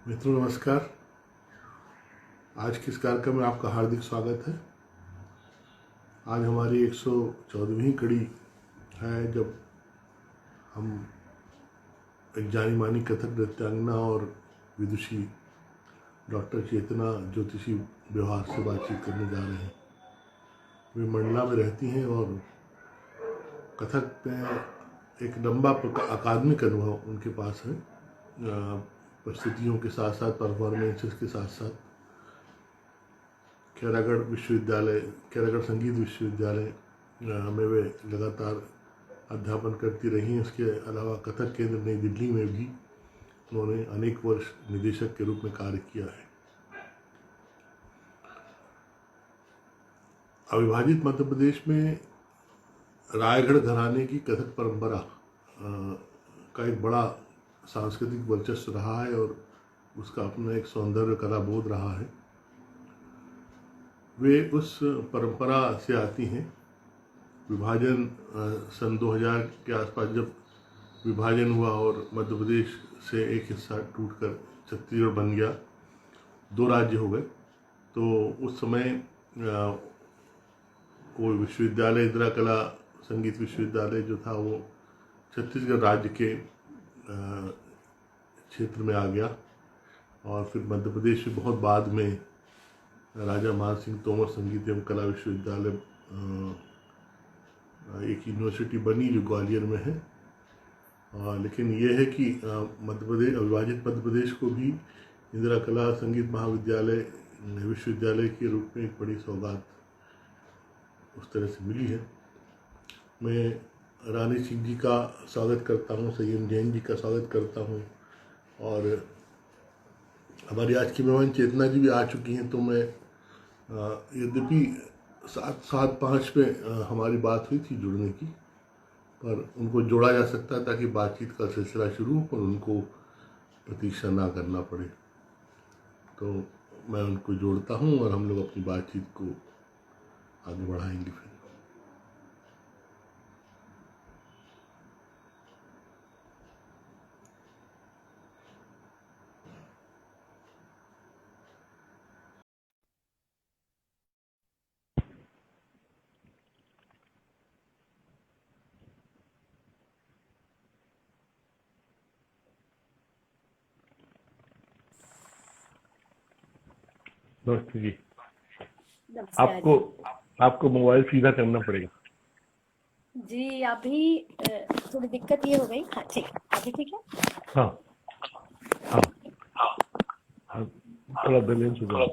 मित्रों नमस्कार। आज के इस कार्यक्रम में आपका हार्दिक स्वागत है। आज हमारी 114वीं कड़ी है जब हम एक जानी मानी कथक नृत्यांगना और विदुषी डॉक्टर चेतना ज्योतिषी व्यवहार से बातचीत करने जा रहे हैं। वे मंडला में रहती हैं और कथक में एक लंबा अकादमिक अनुभव उनके पास है। प्रस्तुतियों के साथ साथ परफॉर्मेंसेस के साथ साथ खैरागढ़ संगीत विश्वविद्यालय में वे लगातार अध्यापन करती रही हैं। इसके अलावा कथक केंद्र नई दिल्ली में भी उन्होंने अनेक वर्ष निदेशक के रूप में कार्य किया है। अविभाजित मध्य प्रदेश में रायगढ़ घराने की कथक परंपरा का एक बड़ा सांस्कृतिक वर्चस्व रहा है और उसका अपना एक सौंदर्य कला बोध रहा है। वे उस परंपरा से आती हैं। विभाजन सन 2000 के आसपास जब विभाजन हुआ और मध्य प्रदेश से एक हिस्सा टूटकर छत्तीसगढ़ बन गया, 2 राज्य हो गए, तो उस समय वो विश्वविद्यालय इंदिरा कला संगीत विश्वविद्यालय जो था वो छत्तीसगढ़ राज्य के क्षेत्र में आ गया। और फिर मध्य प्रदेश में बहुत बाद में राजा मान सिंह तोमर संगीत एवं कला विश्वविद्यालय एक यूनिवर्सिटी बनी जो ग्वालियर में है। लेकिन ये है कि अविभाजित मध्य प्रदेश को भी इंदिरा कला संगीत महाविद्यालय विश्वविद्यालय के रूप में एक बड़ी सौगात उस तरह से मिली है। मैं रानी सिंह जी का स्वागत करता हूँ, संयम जैन जी का स्वागत करता हूँ और हमारी आज की मेहमान चेतना जी भी आ चुकी हैं। तो मैं यद्यपि 7:05 पे हमारी बात हुई थी जुड़ने की, पर उनको जोड़ा जा सकता है ताकि बातचीत का सिलसिला शुरू हो पर उनको प्रतीक्षा ना करना पड़े। तो मैं उनको जोड़ता हूँ और हम लोग अपनी बातचीत को आगे बढ़ाएंगे। फिर नमस्ते जी। नमस्कार आपको मोबाइल सीधा करना पड़ेगा जी। अभी थोड़ी दिक्कत ये हो गई। हाँ ठीक, अभी ठीक है। हाँ हाँ हाँ, थोड़ा बैलेंस हो जाए।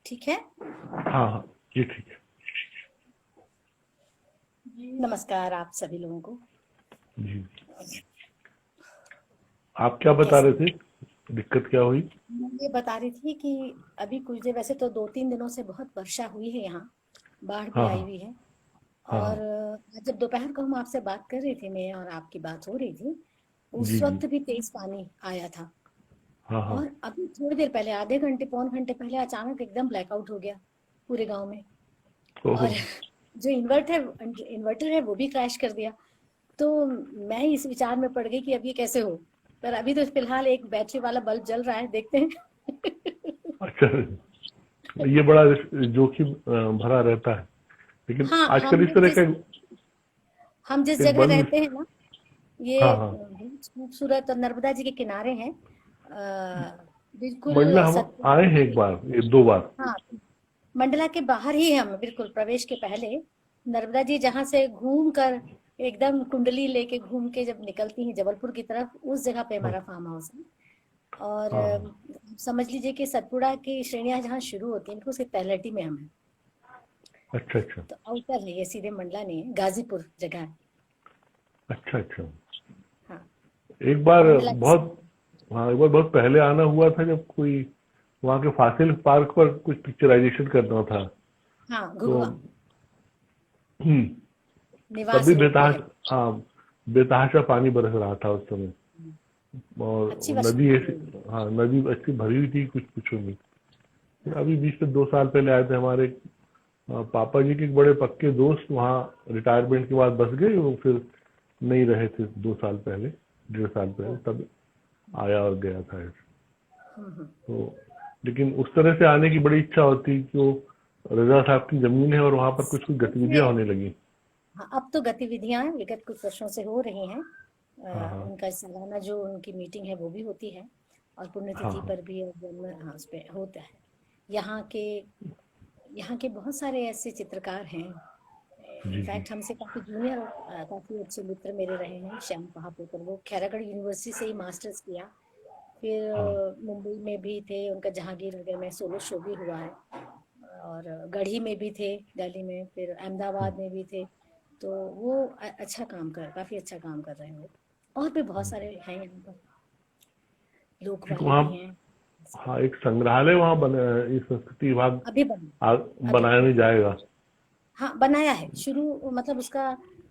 ठीक है। हाँ हाँ ये ठीक है नमस्कार आप सभी लोगों को जी। आप क्या बता रहे थे, दिक्कत क्या हुई? मैं ये बता रही थी कि अभी कुछ देर, वैसे तो 2-3 दिनों से बहुत वर्षा हुई है, यहाँ बाढ़ भी हाँ आई हाँ हुई है। हाँ और जब दोपहर को हम आपसे बात कर रही थी, मैं और आपकी बात हो रही थी, जी उस जी वक्त भी तेज पानी आया था। हाँ हाँ और अभी थोड़ी देर पहले, आधे घंटे पौन घंटे पहले अचानक एकदम ब्लैकआउट हो गया पूरे गांव में। ओहो और जो इन्वर्टर है वो भी क्रैश कर दिया। तो मैं इस विचार में पड़ गई कि अब ये कैसे हो। पर अभी तो फिलहाल एक बैटरी वाला बल्ब जल रहा है, देखते हैं। अच्छा, ये बड़ा जोखिम भरा रहता है, लेकिन हाँ, आजकल इस तरह का हम जिस एक जगह बल्ब। रहते हैं ना, ये हाँ हाँ बहुत खूबसूरत और नर्मदा जी के किनारे हैं। मंडला बिल्कुल हम सत्य। आए हैं एक बार, ये 2 बार। हाँ, मंडला के बाहर ही हम, बिल्कुल प्रवेश के पहले नर्मदा जी जहाँ से घूम कर एकदम कुंडली लेके घूम के जब निकलती हैं जबलपुर की तरफ, उस जगह पे हाँ हमारा फार्म हाउस है। और हाँ हाँ समझ लीजिए कि सतपुड़ा की श्रेणियां जहाँ शुरू होती हैं, बिल्कुल उसके तलहटी में हम हैं। अच्छा अच्छा तो आउटर है ये, सीधे मंडला नहीं है, गाजीपुर जगह है। अच्छा अच्छा। हाँ, एक बार मंडला की बहुत हाँ, एक बार बहुत पहले आना हुआ था जब कोई वहाँ के फासिल पार्क पर कुछ पिक्चराइजेशन करना था। हाँ, तो घुघुआ हम्म, तब निवास भी रोड पे है। हाँ, बेतहाशा पानी बरस रहा था उस समय। अच्छी और वर्षा नदी हुई ऐसी, है। हाँ नदी अच्छी भरी हुई थी, कुछ पूछो नहीं। फिर अभी बीच में 2 साल पहले आए थे हमारे पापा जी के एक बड़े पक्के दोस्त, वहाँ रिटायरमेंट के बाद बस गए वो। फिर नहीं रहे थे 2 साल पहले, 1.5 साल पहले, तब आया और गया था ऐसे। तो लेकिन उस तरह से आने की बड़ी इच्छा होती कि वो रजा साहब की जमीन है और वहाँ पर कुछ गतिविधियां होने लगी। हाँ, अब तो गतिविधियां विगत कुछ वर्षों से हो रही हैं। हाँ उनका सालाना जो उनकी मीटिंग है वो भी होती है, और पुण्यतिथि हाँ पर भी और जन्म, हाँ, उस पे होता है। यहाँ के बहुत सारे ऐसे चित्रकार हैं। जी जी। इनफैक्ट हमसे काफी जूनियर और काफी अच्छे मित्र मेरे रहे हैं। श्याम महापोकर, वो खैरागढ़ यूनिवर्सिटी से ही मास्टर्स किया, फिर हाँ मुंबई में भी थे, उनका जहांगीर नगर में सोलो शो भी हुआ है, और गढ़ी में भी थे दिल्ली में, फिर अहमदाबाद में भी थे। तो वो काफी अच्छा काम कर रहे हैं वो। और भी बहुत सारे हैं यहाँ पर, लोक एक वाले वहाँ, भी हैं। हाँ, एक संग्रहालय वहाँ बना, इस संस्कृति विभाग अभी बनाने जाएगा। हाँ, बनाया है, शुरू मतलब उसका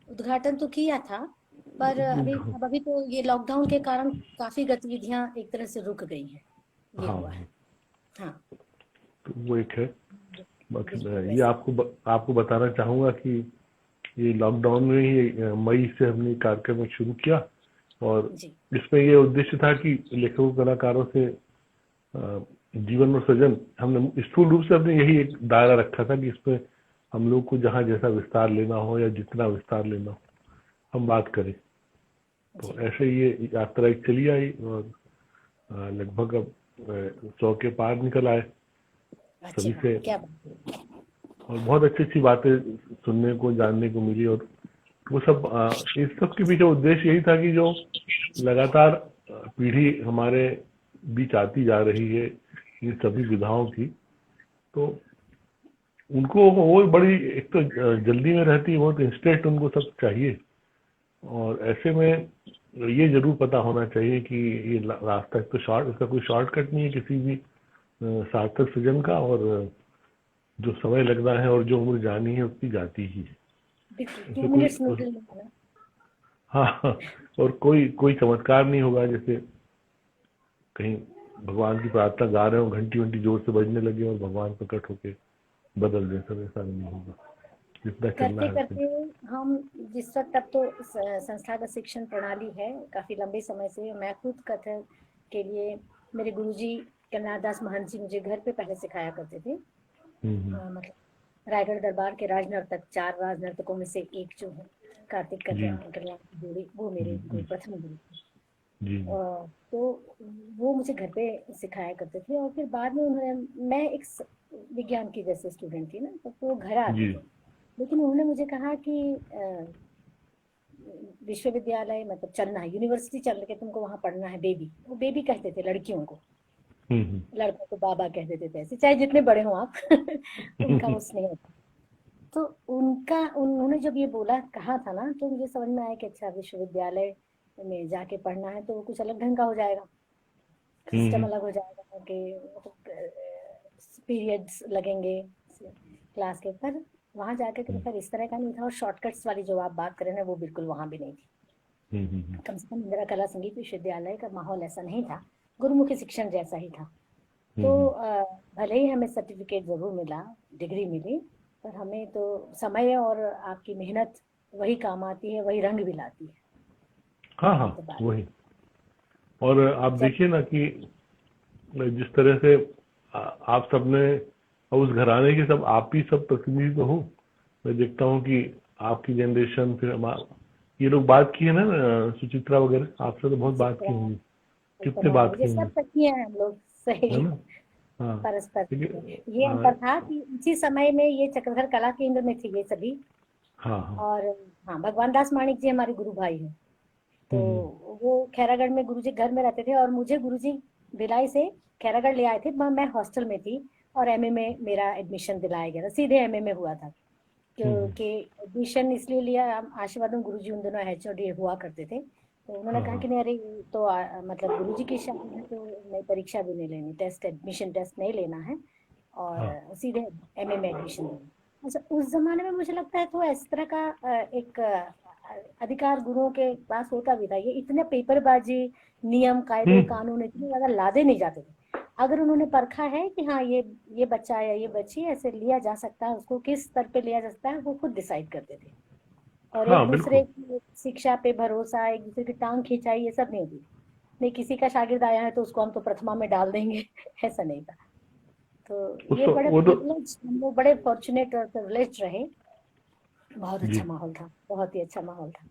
उद्घाटन तो किया था, पर अभी तो ये लॉकडाउन के कारण काफी गतिविधियां एक तरह से रुक गई हैं, ये हाँ हुआ है। हाँ, तो वो एक है। बाकी बिल्कुल मैं ये वैसे। आपको बताना चाहूँगा कि ये लॉकडाउन में ही मई से हमने कार्यक्रम शुरू किया, और जी इसमें ये उद्देश्य था कि लेखकों कलाकारों से जीवन और सृजन, हमने स्थूल रूप से अपने यही एक दायरा रखा था कि इसमें हम लोग को जहाँ जैसा विस्तार लेना हो या जितना विस्तार लेना हो हम बात करें। तो जी। ऐसे ही ये यात्रा एक चली आई, और लगभग अब 100 के पार निकल आए अच्छी सभी बात से, है, क्या बात है। और बहुत अच्छी अच्छी बातें सुनने को जानने को मिली। और वो सब इस सब के पीछे उद्देश्य यही था कि जो लगातार पीढ़ी हमारे बीच आती जा रही है इन सभी विधाओं की, तो उनको वो बड़ी एक तो जल्दी में रहती है, बहुत इंस्टेंट उनको सब चाहिए, और ऐसे में ये जरूर पता होना चाहिए कि ये रास्ता एक तो इसका कोई शॉर्टकट नहीं है किसी भी सार्थक सृजन का, और जो समय लगना है और जो उम्र जानी है उतनी जाती ही है। बिल्कुल, उसमें 2 मिनट्स नोटिस लेना। हाँ हाँ, और कोई चमत्कार नहीं होगा जैसे कहीं भगवान की प्रार्थना गा रहे हो, घंटी वंटी जोर से बजने लगे और भगवान प्रकट होके बदल दे, सब ऐसा नहीं होगा, जितना चलना करते है करते हम जिस वक्त, अब तो संस्थागत शिक्षण प्रणाली है काफी लंबे समय से। मैं खुद कथक के लिए, मेरे गुरुजी कन्नाथ दास महंत जी मुझे घर पे पहले सिखाया करते थे। हम्म। मतलब रायगढ़ दरबार के राजनर्तक, 4 राजनर्तकों में से एक जो है कार्तिक जी कल्याण की जोड़ी, वो मेरे जी प्रथम गुरु थे। जी तो वो मुझे घर पे सिखाया करते थे, और फिर बाद में उन्होंने, मैं एक विज्ञान की जैसे स्टूडेंट थी ना, तो वो घर आते जी थे, लेकिन उन्होंने मुझे कहा कि विश्वविद्यालय मतलब चलना है, यूनिवर्सिटी चल के तुमको वहां पढ़ना है। बेबी, वो बेबी कहते थे लड़कियों को, लड़कों को बाबा कह देते थे, ऐसे चाहे जितने बड़े हों आप। उनका वो स्नेह था। तो उन्होंने जब ये बोला, कहा था ना, तो मुझे समझ में आया कि अच्छा, विश्वविद्यालय में जाके पढ़ना है तो कुछ अलग ढंग का हो जाएगा, सिस्टम अलग हो जाएगा, कि पीरियड्स लगेंगे क्लास के। पर वहां जाकर के फिर इस तरह का नहीं था, और शॉर्टकट्स वाली जो आप बात करें ना, वो बिल्कुल वहां भी नहीं थी। कम से कम इंदिरा कला संगीत विश्वविद्यालय का माहौल ऐसा नहीं था, गुरुमुखी शिक्षण जैसा ही था। तो भले ही हमें सर्टिफिकेट जरूर मिला, डिग्री मिली, पर हमें तो समय और आपकी मेहनत वही काम आती है, वही रंग भी लाती है। हाँ हाँ तो बात वही। और आप जब देखिए ना कि जिस तरह से आप सबने उस घराने के सब आप ही सब प्रतिनिधि तो हो। मैं देखता हूँ कि आपकी जनरेशन, फिर ये लोग बात की है ना, सुचित्रा वगैरह, आपसे तो बहुत बात की होंगी, कितने बात ये की होंगी, सब तकिए हैं हम लोग, है सही। ना। हाँ परस्पर लेकिन ये अंतर था कि उसी समय में ये चक्रधर कला केंद्र में थे ये सभी। हाँ हाँ और हाँ, भगवान दास माणिक जी हमारे गुरु भाई हैं। तो वो खैरागढ़ में गुरुजी घर में रहते थे, और मुझे गुरुजी भिलाई से खैरागढ़ ले आए थे। मैं हॉस्टल में थी, और एमए में मेरा एडमिशन दिलाया गया था, सीधे एमए में हुआ था। क्योंकि एडमिशन इसलिए लिया, आशीर्वाद गुरुजी उन दोनों एचओडी हुआ करते थे। तो उन्होंने कहा कि नहीं, अरे तो मतलब गुरुजी की शादी है, तो नई परीक्षा भी नहीं लेनी, एडमिशन टेस्ट नहीं लेना है, और सीधे एमए में एडमिशन लेना। अच्छा, उस जमाने में मुझे लगता है तो इस तरह का एक अधिकार गुरुओं के पास होता भी था। ये इतने पेपरबाजी, नियम कायदे कानून इतने ज्यादा लादे नहीं जाते थे। अगर उन्होंने परखा है कि हाँ, ये बच्चा या ये बच्ची ऐसे लिया जा सकता है, उसको किस स्तर पे लिया जा सकता है, वो खुद डिसाइड करते थे। और हाँ एक दूसरे बिल्कुल। की शिक्षा पे भरोसा, एक दूसरे की टांग खिंचाई, ये सब नहीं होती। नहीं, किसी का शागिर्द आया है तो उसको हम तो प्रथमा में डाल देंगे ऐसा नहीं था। तो ये बड़े वो तो प्रिविलेज, हम लोग बड़े फॉर्चुनेट और प्रिविलेज रहे। बहुत जी, अच्छा माहौल था, बहुत ही अच्छा माहौल था।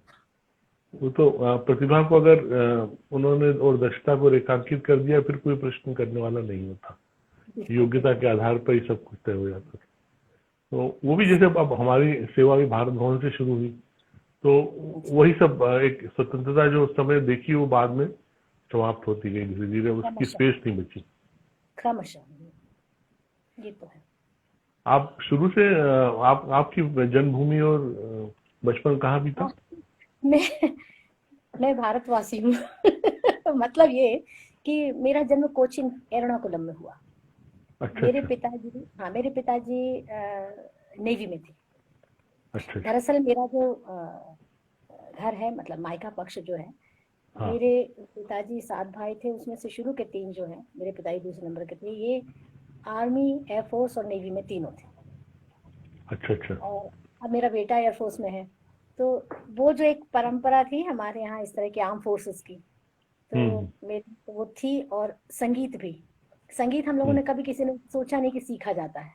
वो तो प्रतिभा को अगर उन्होंने और दक्षता को रेखांकित कर दिया, फिर कोई प्रश्न करने वाला नहीं होता। बिल्कुल योग्यता बिल्कुल। के आधार पर ही सब कुछ तय हो जाता था। तो वो भी जैसे अब हमारी सेवा भी भारत भवन से शुरू हुई, तो वही सब एक स्वतंत्रता जो उस समय देखी, वो बाद में समाप्त होती गई धीरे धीरे, उसकी क्रमशः स्पेस नहीं बची। क्रमशः, ये तो है। आप शुरू से आपकी जन्मभूमि और बचपन कहाँ बीता? मैं मैं भारतवासी हूँ मतलब ये कि मेरा जन्म कोचिन एर्नाकुलम में हुआ। अच्छा मेरे अच्छा पिताजी, हाँ मेरे पिताजी नेवी में थे। अच्छा अच्छा। दरअसल मेरा जो घर है, मतलब मायका पक्ष जो है, हाँ। मेरे पिताजी 7 भाई थे, उसमें से शुरू के 3 जो हैं, मेरे पिताजी दूसरे नंबर के थे, ये आर्मी, एयरफोर्स और नेवी में तीनों थे। अच्छा अच्छा। और अब मेरा बेटा एयरफोर्स में है। तो वो जो एक परंपरा थी हमारे यहाँ इस तरह की आर्म फोर्सेस की, तो हम्म मेरी तो वो थी। और संगीत भी, संगीत हम लोगों हम्म ने कभी किसी ने सोचा नहीं कि सीखा जाता है।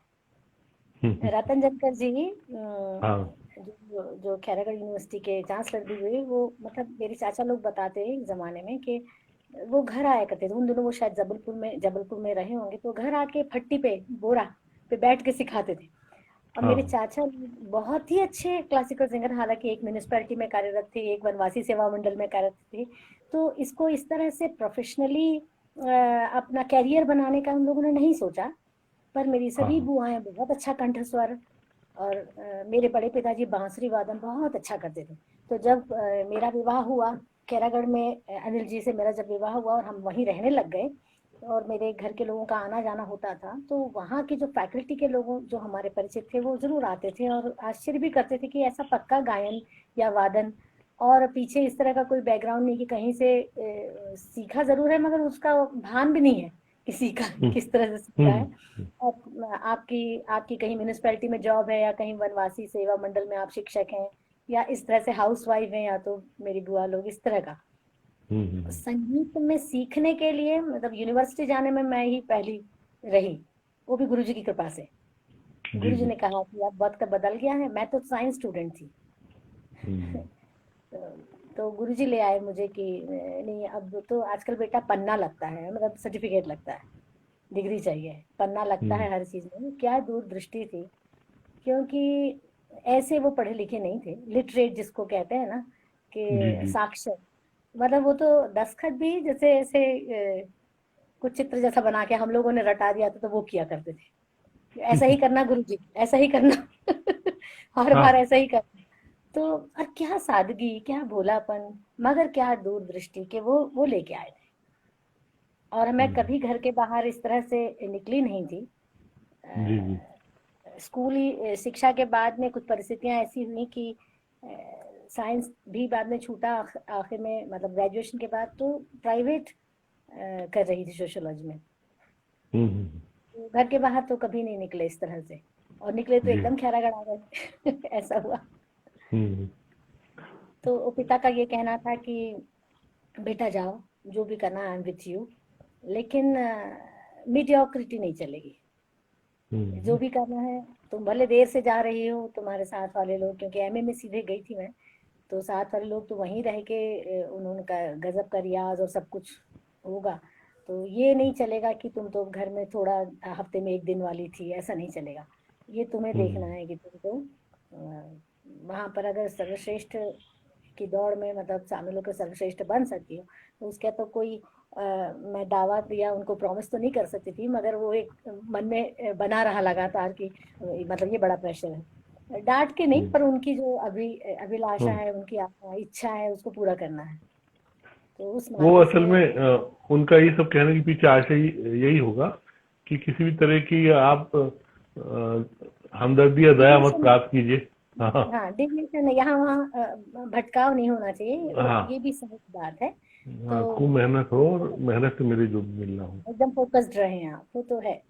हम्म। रतन जनकर जी हाँ जो खैरागढ़ यूनिवर्सिटी के चांसलर भी हुए, वो मतलब मेरे चाचा लोग बताते हैं एक जमाने में कि वो घर आया करते थे। उन दिनों वो शायद जबलपुर में रहे होंगे, तो घर आके फट्टी पे, बोरा पे बैठ के सिखाते थे। और मेरे हाँ चाचा बहुत ही अच्छे क्लासिकल सिंगर, हालांकि एक म्यूनिसपैलिटी में कार्यरत थे, एक वनवासी सेवा मंडल में कार्यरत थे। तो इसको इस तरह से प्रोफेशनली अपना कैरियर बनाने का हम लोगों ने नहीं सोचा। पर मेरी हाँ सभी बुआएं बहुत अच्छा कंठ स्वर, और मेरे बड़े पिताजी बांसुरी वादन बहुत अच्छा करते थे। तो जब मेरा विवाह हुआ खैरागढ़ में, अनिल जी से मेरा जब विवाह हुआ और हम वहीं रहने लग गए, और मेरे घर के लोगों का आना जाना होता था, तो वहाँ के जो फैकल्टी के लोगों जो हमारे परिचित थे वो जरूर आते थे और आश्चर्य भी करते थे कि ऐसा पक्का गायन या वादन, और पीछे इस तरह का कोई बैकग्राउंड नहीं कि कहीं से सीखा जरूर है मगर उसका भान भी नहीं है किसी का हम्म किस तरह से सीखा है। हम्म। और आपकी आपकी कहीं म्यूनिसपैलिटी में जॉब है, या कहीं वनवासी सेवा मंडल में आप शिक्षक हैं, या इस तरह से हाउस वाइफ हैं, या तो मेरी बुआ लोग इस तरह का। हम्म। संगीत में सीखने के लिए मतलब यूनिवर्सिटी जाने में मैं ही पहली रही, वो भी गुरुजी की कृपा से। जी गुरुजी जी। ने कहा कि अब वक्त बदल गया है, मैं तो साइंस स्टूडेंट थी हम्म तो गुरुजी ले आए मुझे कि नहीं, अब तो आजकल बेटा पन्ना लगता है, मतलब सर्टिफिकेट लगता है, डिग्री चाहिए, पन्ना लगता हम्म। है हर चीज में। क्या दूरदृष्टि थी, क्योंकि ऐसे वो पढ़े लिखे नहीं थे, लिटरेट जिसको कहते हैं ना, जी कि जी। साक्षर। मतलब वो तो दस्तखत भी जैसे ऐसे कुछ चित्र जैसा बना के हम लोगों ने रटा दिया था, तो वो किया करते थे, ऐसा ही करना गुरुजी, ऐसा ही करना हर बार हाँ। ऐसा ही करना। तो और क्या सादगी, क्या भोलापन, मगर क्या दूरदृष्टि के वो लेके आए थे। और मैं हम्म। कभी घर के बाहर इस तरह से निकली नहीं थी। जी जी। स्कूली शिक्षा के बाद में कुछ परिस्थितियां ऐसी हुई कि साइंस भी बाद में छूटा आखिर में, मतलब ग्रेजुएशन के बाद तो प्राइवेट कर रही थी सोशियोलॉजी में। हम्म। तो घर के बाहर तो कभी नहीं निकले इस तरह से, और निकले तो जी। एकदम खैरागढ़ आ गए ऐसा हुआ। हम्म। तो पिता का ये कहना था कि बेटा जाओ, जो भी करना आई एम विथ यू, लेकिन मीडियोक्रिटी नहीं चलेगी। जो हम्म भी करना है, तुम भले देर से जा रही हो, तुम्हारे साथ वाले लोग, क्योंकि एमए में सीधे गई थी मैं, तो साथ वाले लोग तो वहीं रह के उन्होंने का गजब का रियाज और सब कुछ होगा। तो ये नहीं चलेगा कि तुम तो घर में थोड़ा हफ्ते में 1 दिन वाली थी, ऐसा नहीं चलेगा। ये तुम्हें देखना हम्म है कि तुम तो वहां पर अगर सर्वश्रेष्ठ की दौड़ में मतलब शामिल होकर सर्वश्रेष्ठ बन सकती हो, तो उसका तो कोई मैं दावा या उनको प्रॉमिस तो नहीं कर सकती थी, मगर वो एक मन में बना रहा लगातार कि मतलब ये बड़ा प्रेशर है। डांट के नहीं, हम्म। पर उनकी जो अभिलाषा हम्म। है, उनकी इच्छा है, उसको पूरा करना है। तो उस वो नाते असल से में उनका ये सब कहने के पीछे आशय यही होगा कि किसी भी तरह की आप हमदर्दी या दया मत डिविएशन, प्राप्त कीजिए। हाँ हाँ डिविएशन यहाँ वहाँ भटकाव नहीं होना चाहिए, हाँ ये भी सही बात है। हाँ, खूब तो मेहनत हो और मेहनत से मेरे जो भी मिलना हो। एकदम फोकस्ड रहे आप, वो तो है।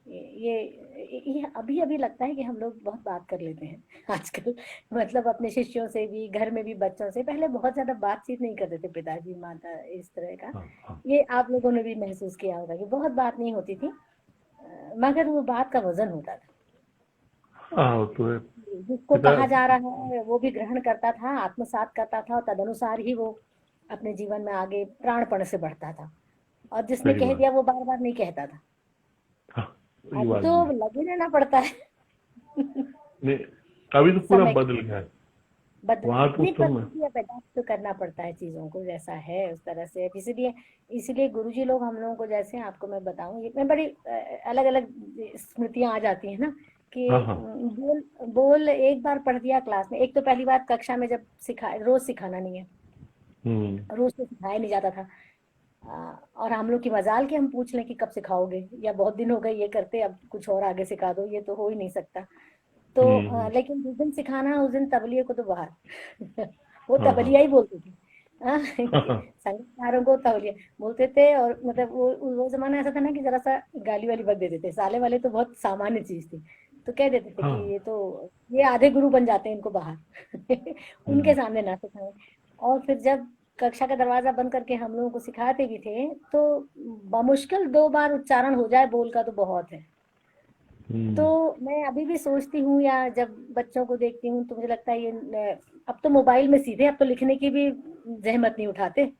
ये अभी अभी लगता है कि हम लोग बहुत बात कर लेते हैं आजकल, मतलब अपने शिष्यों से भी, घर में भी, बच्चों से। पहले बहुत ज्यादा बातचीत नहीं करते थे पिताजी माता इस तरह का। हाँ हाँ ये आप लोगों ने भी महसूस किया होगा कि बहुत बात नहीं होती थी, मगर वो बात का वजन होता था। हाँ, वो तो है। जिसको पिता। कहा जा रहा है वो भी ग्रहण करता था, आत्मसात करता था, और तदनुसार ही वो अपने जीवन में आगे प्राणपण से बढ़ता था। और जिसने सही कह बात। दिया वो बार बार नहीं कहता था। हाँ, ये अभी बात तो भी है। लगे रहना पड़ता है नहीं, अभी तो पूरा समय बदल गया है। बदल वहां तो नहीं, उस पर समय। भी अब अडॉप्ट तो करना पड़ता है चीजों को, जैसा है उस तरह से। अब इसीलिए इसीलिए गुरुजी लोग हम लोगों को, जैसे आपको मैं बताऊं, ये मैं बड़ी अलग अलग स्मृतियां आ जाती है ना कि हाँ हाँ। बोल बोल एक बार पढ़ दिया क्लास में। एक तो पहली बात, कक्षा में जब रोज सिखाना नहीं है, हम्म। रोज तो सिखाया नहीं जाता था। और हम लोग की मजाल कि हम पूछ लें कि कब सिखाओगे, या बहुत दिन हो गए ये करते, अब कुछ और आगे सिखा दो, ये तो हो ही नहीं सकता। तो हम्म। लेकिन जिस दिन सिखाना उस दिन तबलिये को तो बाहर वो हाँ हाँ तबलिया ही बोलते थे। हाँ, हाँ कि हाँ संगीतकारों को तबलिया बोलते थे। और मतलब वो जमाना ऐसा था ना कि जरा सा गाली वाली बक देते थे, साले वाले तो बहुत सामान्य चीज थी। तो कह देते थे कि हाँ, ये आधे गुरु बन जाते हैं, इनको बाहर उनके हम्म, सामने ना सिखाएं। और फिर जब कक्षा का दरवाजा बंद करके हम लोगों को सिखाते भी थे, तो बमुश्किल 2 बार उच्चारण हो जाए बोल का तो बहुत है। तो हम्म, मैं अभी भी सोचती हूँ, या जब बच्चों को देखती हूँ, तो मुझे लगता है अब तो मोबाइल में सीधे, अब तो लिखने की भी जहमत नहीं उठाते।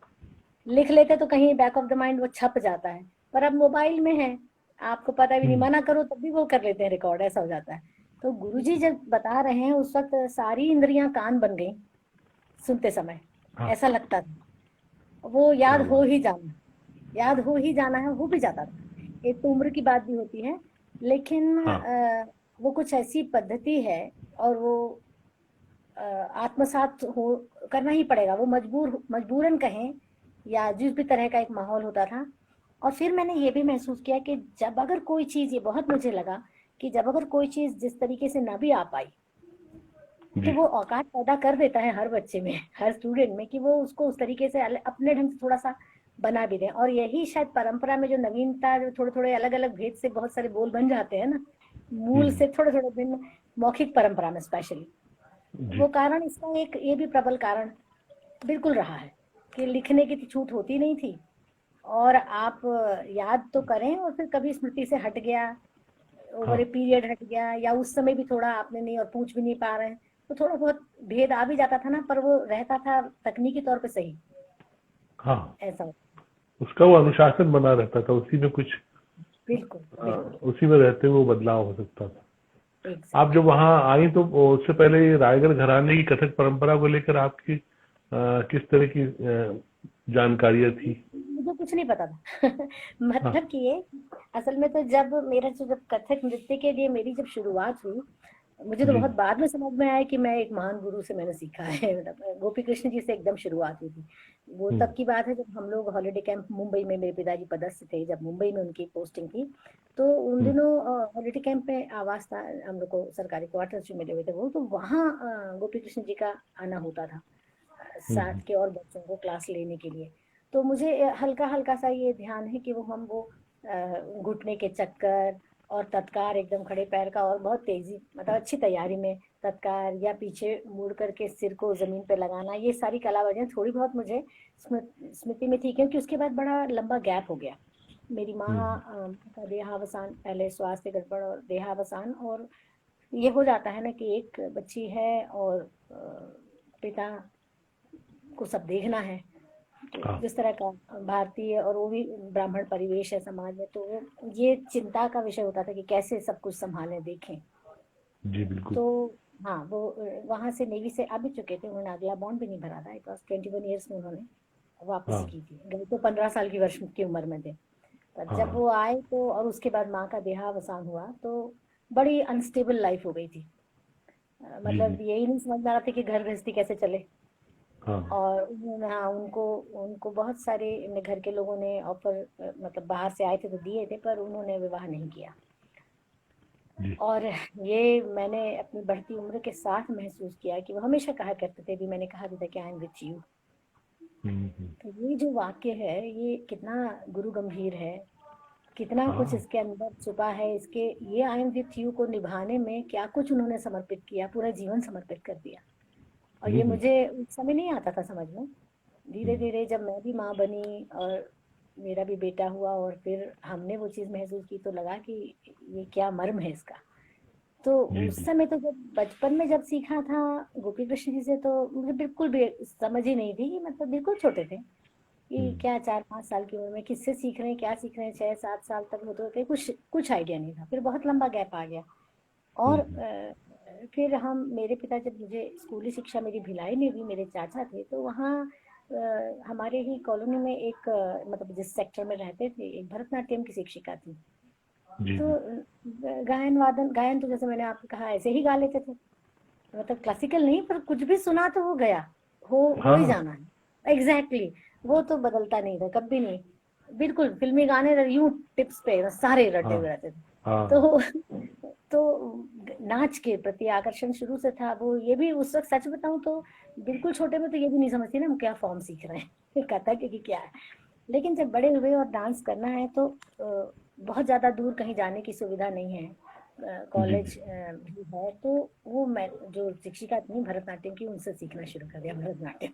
लिख लेते तो कहीं बैक ऑफ द माइंड वो छप जाता है, पर अब मोबाइल में है, आपको पता भी नहीं, हम्म, मना करो तब भी वो कर लेते हैं रिकॉर्ड, ऐसा हो जाता है। तो गुरुजी जब बता रहे हैं उस वक्त सारी इंद्रियां कान बन गई सुनते समय, हाँ, ऐसा लगता था। वो क्या याद हो बात। ही जाना, याद हो ही जाना है, हो भी जाता था। एक तो उम्र की बात भी होती है, लेकिन हाँ वो कुछ ऐसी पद्धति है, और वो आत्मसात हो करना ही पड़ेगा, वो मजबूरन कहें, या जिस भी तरह का एक माहौल होता था। और फिर मैंने ये भी महसूस किया कि जब अगर कोई चीज, ये बहुत मुझे लगा कि जब अगर कोई चीज जिस तरीके से ना भी आ पाई, तो जी। वो औकात पैदा कर देता है हर बच्चे में, हर स्टूडेंट में, कि वो उसको उस तरीके से अपने ढंग से थोड़ा सा बना भी दें। और यही शायद परंपरा में जो नवीनता, जो थोड़े थोड़े अलग अलग भेद से बहुत सारे बोल बन जाते हैं ना, मूल हम्म। से थोड़े थोड़े भिन्न, मौखिक परंपरा में स्पेशली, जी। वो कारण, इसका एक ये भी प्रबल कारण बिल्कुल रहा है कि लिखने की तो छूट होती नहीं थी। और आप याद तो करें, और फिर कभी स्मृति से हट गया, ओवर ए हाँ पीरियड हट गया, या उस समय भी थोड़ा आपने नहीं, और पूछ भी नहीं पा रहे हैं, तो थोड़ा बहुत भेद आ भी जाता था ना, पर वो रहता था तकनीकी तौर पे सही, हाँ, ऐसा होता। उसका वो अनुशासन बना रहता था, उसी में कुछ बिल्कुल बिल्कुल, उसी में रहते हुए वो बदलाव हो सकता था। आप जब एग्जैक्टली। वहाँ आई तो उससे पहले ये रायगढ़ घराने की कथक परंपरा को लेकर आपकी किस तरह की जानकारियां थी? मुझे कुछ नहीं पता था हाँ। मतलब कि ये, असल में तो जब कथक नृत्य के लिए मेरी जब शुरुआत हुई, मुझे तो जी। बहुत बाद में समझ में आया कि मैं एक महान गुरु से मैंने सीखा है मतलब गोपी कृष्ण जी से एकदम शुरुआत हुई थी। वो हम्म। तब की बात है जब हम लोग हॉलिडे कैंप मुंबई में, मेरे पिताजी पदस्थ थे जब मुंबई में उनकी पोस्टिंग थी। तो उन हम्म। दिनों हॉलिडे कैंप में आवास था, हम लोग को सरकारी क्वार्टर्स जो मिले हुए थे वो, तो वहाँ गोपी कृष्ण जी का आना होता था साथ हम्म। के और बच्चों को क्लास लेने के लिए। तो मुझे हल्का हल्का सा ये ध्यान है कि वो घुटने के चक्कर, और तत्कार एकदम खड़े पैर का, और बहुत तेजी, मतलब अच्छी तैयारी में तत्कार, या पीछे मुड़ करके सिर को जमीन पे लगाना, ये सारी कला वजह थोड़ी बहुत मुझे स्मृति में थी, क्योंकि उसके बाद बड़ा लंबा गैप हो गया। मेरी माँ हम्म। का देहावसान, पहले स्वास्थ्य गड़बड़ और देहावसान, और ये हो जाता है ना कि एक बच्ची है और पिता को सब देखना है। तो हाँ जिस तरह का भारतीय, और वो भी ब्राह्मण परिवेश है समाज में, तो ये चिंता का विषय होता था कि कैसे सब कुछ संभालें, देखें। जी बिल्कुल। तो हाँ, वो वहां से नेवी से आ भी चुके थे, उन्होंने अगला बॉन्ड भी नहीं भरा था, इट वॉज 21 ईयर्स में उन्होंने वापसी हाँ की थी। गए तो 15 साल की वर्ष की उम्र में थे। पर जब हाँ। वो आए तो, और उसके बाद माँ का देहावसान हुआ, तो बड़ी अनस्टेबल लाइफ हो गई थी। जी जी। मतलब यही नहीं समझ में आ रहा था कि घर गृहस्थी कैसे चले। हाँ। और उन्होंने, हाँ, उनको उनको बहुत सारे घर के लोगों ने ऑफर, मतलब बाहर से आए थे तो दिए थे, पर उन्होंने विवाह नहीं किया। जी। और ये मैंने अपनी बढ़ती उम्र के साथ महसूस किया कि वो हमेशा कहा करते थे, भी मैंने कहा भी था कि आई एम विथ यू। हम्म। तो ये जो वाक्य है, ये कितना गुरु गंभीर है। कितना कुछ हाँ इसके अंदर छुपा है। इसके ये आई एम विथ यू को निभाने में क्या कुछ उन्होंने समर्पित किया, पूरा जीवन समर्पित कर दिया। और ये हम्म, मुझे उस समय नहीं आता था समझ में। धीरे हम्म, धीरे जब मैं भी माँ बनी और मेरा भी बेटा हुआ और फिर हमने वो चीज़ महसूस की, तो लगा कि ये क्या मर्म है इसका। तो जी उस जी। समय तो जब बचपन में जब सीखा था गोपी कृष्ण जी से, तो मुझे बिल्कुल भी समझ ही नहीं थी कि मतलब बिल्कुल छोटे थे कि हम्म, क्या 4-5 साल की उम्र में किससे सीख रहे हैं, क्या सीख रहे हैं। 6-7 साल तक होते होते कुछ आइडिया नहीं था। फिर बहुत लंबा गैप आ गया। और हम्म, फिर हम मेरे पिता, जब मुझे स्कूली शिक्षा मेरी भिलाई में हुई, मेरे चाचा थे तो वहाँ हमारे ही कॉलोनी में एक मतलब जिस सेक्टर में रहते थे, एक भरतनाट्यम की शिक्षिका थी। जी तो जी। गायन वादन, गायन तो जैसे मैंने आपको कहा ऐसे ही गा लेते थे, मतलब क्लासिकल नहीं, पर कुछ भी सुना तो वो गया, हो ही हाँ जाना है। एग्जैक्टली वो तो बदलता नहीं था कभी नहीं। बिल्कुल फिल्मी गाने यूं टिप्स पे बस सारे रटे हाँ हुए रहते थे। हाँ। तो नाच के प्रति आकर्षण शुरू से था। वो ये भी उस वक्त सच बताऊं तो बिल्कुल छोटे में तो ये भी नहीं समझती ना हम क्या फॉर्म सीख रहे हैं कहता कि क्या है। लेकिन जब बड़े हुए और डांस करना है तो बहुत ज्यादा दूर कहीं जाने की सुविधा नहीं है, जी जी। कॉलेज भी है। तो वो मैं जो शिक्षिका थी भरतनाट्यम की, उनसे सीखना शुरू कर दिया भरतनाट्यम।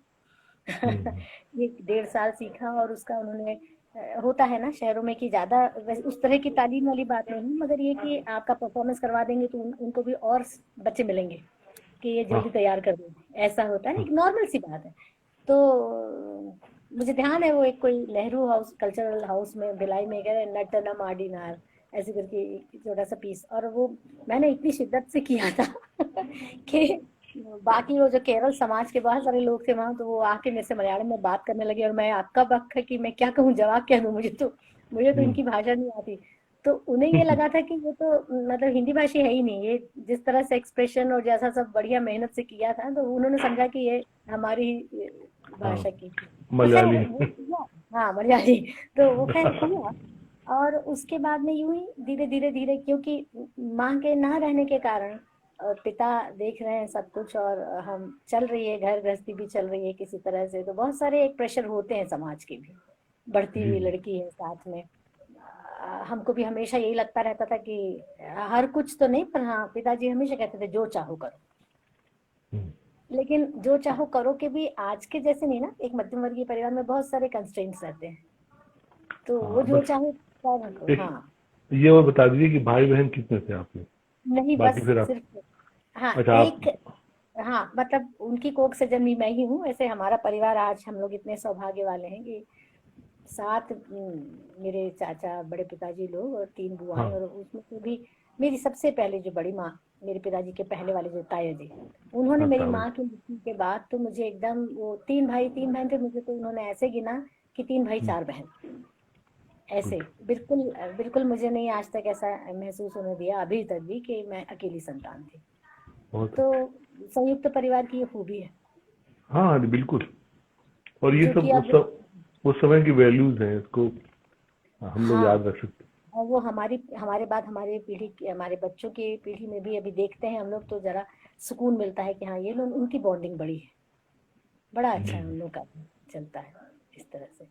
हम्म, ये 1.5 साल सीखा और उसका उन्होंने होता है ना शहरों में कि ज्यादा उस तरह की तालीम वाली बात नहीं, मगर ये कि आपका परफॉर्मेंस करवा देंगे तो उनको भी और बच्चे मिलेंगे कि ये जल्दी हाँ तैयार कर देंगे, ऐसा होता है ना, हाँ। एक नॉर्मल सी बात है। तो मुझे ध्यान है वो एक कोई नेहरू हाउस, कल्चरल हाउस में भिलाई में गए, नटनम आडिनार ऐसे करके एक छोटा सा पीस, और वो मैंने इतनी शिद्दत से किया था कि बाकी वो जो केरल समाज के बहुत सारे लोग थे वहां, तो वो आके मेरे से मलयालम में बात करने लगे और मैं अक्का बक्का कि मैं क्या कहूँ, जवाब क्या दूं, मुझे तो हम्म, इनकी भाषा नहीं आती। तो उन्हें ये लगा था कि ये तो मतलब हिंदी भाषी है ही नहीं, ये जिस तरह से एक्सप्रेशन और जैसा सब बढ़िया मेहनत से किया था, तो उन्होंने समझा कि ये हमारी ही हाँ भाषा की। तो खैर मलयाली। वो हुआ, हाँ मलयाली। तो वो खैर हुआ। और उसके बाद में यूं ही धीरे धीरे धीरे, क्योंकि माँ के ना रहने के कारण और पिता देख रहे हैं सब कुछ, और हम चल रही है, घर गृहस्थी भी चल रही है किसी तरह से, तो बहुत सारे एक प्रेशर होते हैं समाज के भी। बढ़ती जी हुई जी। लड़की है साथ में, हमको भी हमेशा यही लगता रहता था कि हर कुछ तो नहीं, पर हाँ पिताजी हमेशा कहते थे जो चाहो करो। हम्म, लेकिन जो चाहो करो के भी आज के जैसे नहीं ना, एक मध्यम वर्गीय परिवार में बहुत सारे कंस्ट्रेंट्स रहते हैं। तो वो हाँ जो बस चाहे करो, एक हाँ। ये और बता दीजिए कि भाई बहन कितने थे आपके? नहीं बाकी बस फिर आप। सिर्फ, हाँ अच्छा आप। एक, हाँ मतलब उनकी कोख से जन्मी मैं ही हूँ। ऐसे हमारा परिवार आज हम लोग इतने सौभाग्य वाले हैं कि 7 मेरे चाचा, बड़े पिताजी लोग और 3 बुआएं, हाँ और उसमें से भी मेरी सबसे पहले जो बड़ी माँ, मेरे पिताजी के पहले वाले जो ताया जी, उन्होंने हाँ मेरी ताऊ। माँ की मृत्यु के बाद तो मुझे एकदम, वो 3 भाई 3 बहन थे, मुझे तो उन्होंने ऐसे गिना कि 3 भाई हम्म, 4 बहन, ऐसे। गुड। बिल्कुल बिल्कुल मुझे नहीं आज तक ऐसा महसूस होने दिया अभी तक भी कि मैं अकेली संतान थी। बहुत तो अच्छा। संयुक्त परिवार की ये खूबी है, हाँ हाँ, बिल्कुल। और ये जो कि सब अब, उस समय की वैल्यूज हैं, इसको हम लोग हाँ, याद रख सकते और वो हमारे बाद हमारे पीढ़ी की, हमारे बच्चों की पीढ़ी में भी अभी देखते हैं हम लोग, तो जरा सुकून मिलता है कि हाँ ये लोग, उनकी बॉन्डिंग बड़ी है, बड़ा हैं। अच्छा जी है जी। उन लोग का चलता है इस तरह से।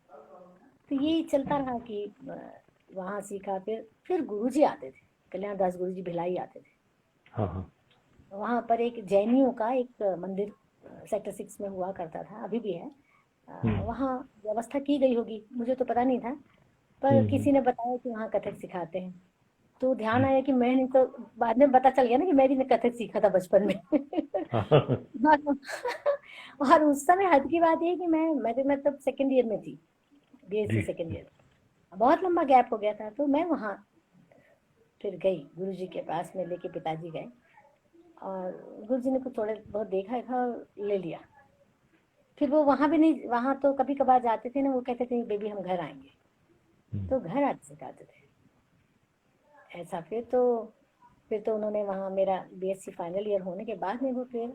तो यही चलता रहा कि वहाँ सीखा। फिर गुरुजी आते थे, कल्याण दास गुरुजी भिलाई आते थे। हाँ हाँ। वहाँ पर एक जैनियों का एक मंदिर सेक्टर 6 में हुआ करता था, अभी भी है। हम्म वहाँ व्यवस्था की गई होगी, मुझे तो पता नहीं था, पर हम्म। किसी ने बताया कि वहाँ कथक सिखाते हैं। तो ध्यान जी। आया कि मैंने तो, बाद में पता चल गया ना कि मैंने ने कथक सीखा था बचपन में। हाँ हाँ, हाँ, और उस समय हद की बात ये है कि मैं तो मतलब सेकेंड ईयर में थी, बीएससी जी सेकेंड जी। ईयर। बहुत लंबा गैप हो गया था, तो मैं वहाँ फिर गई गुरुजी के पास में, लेके पिताजी गए, और गुरुजी ने कुछ थोड़े बहुत देखा था और ले लिया। फिर वो वहां भी नहीं, वहां तो कभी कभार जाते थे ना, वो कहते थे बेबी हम घर आएंगे, हम्म, तो घर आते सिखाते थे ऐसा। फिर तो उन्होंने वहाँ मेरा बीएससी फाइनल ईयर होने के बाद में वो फिर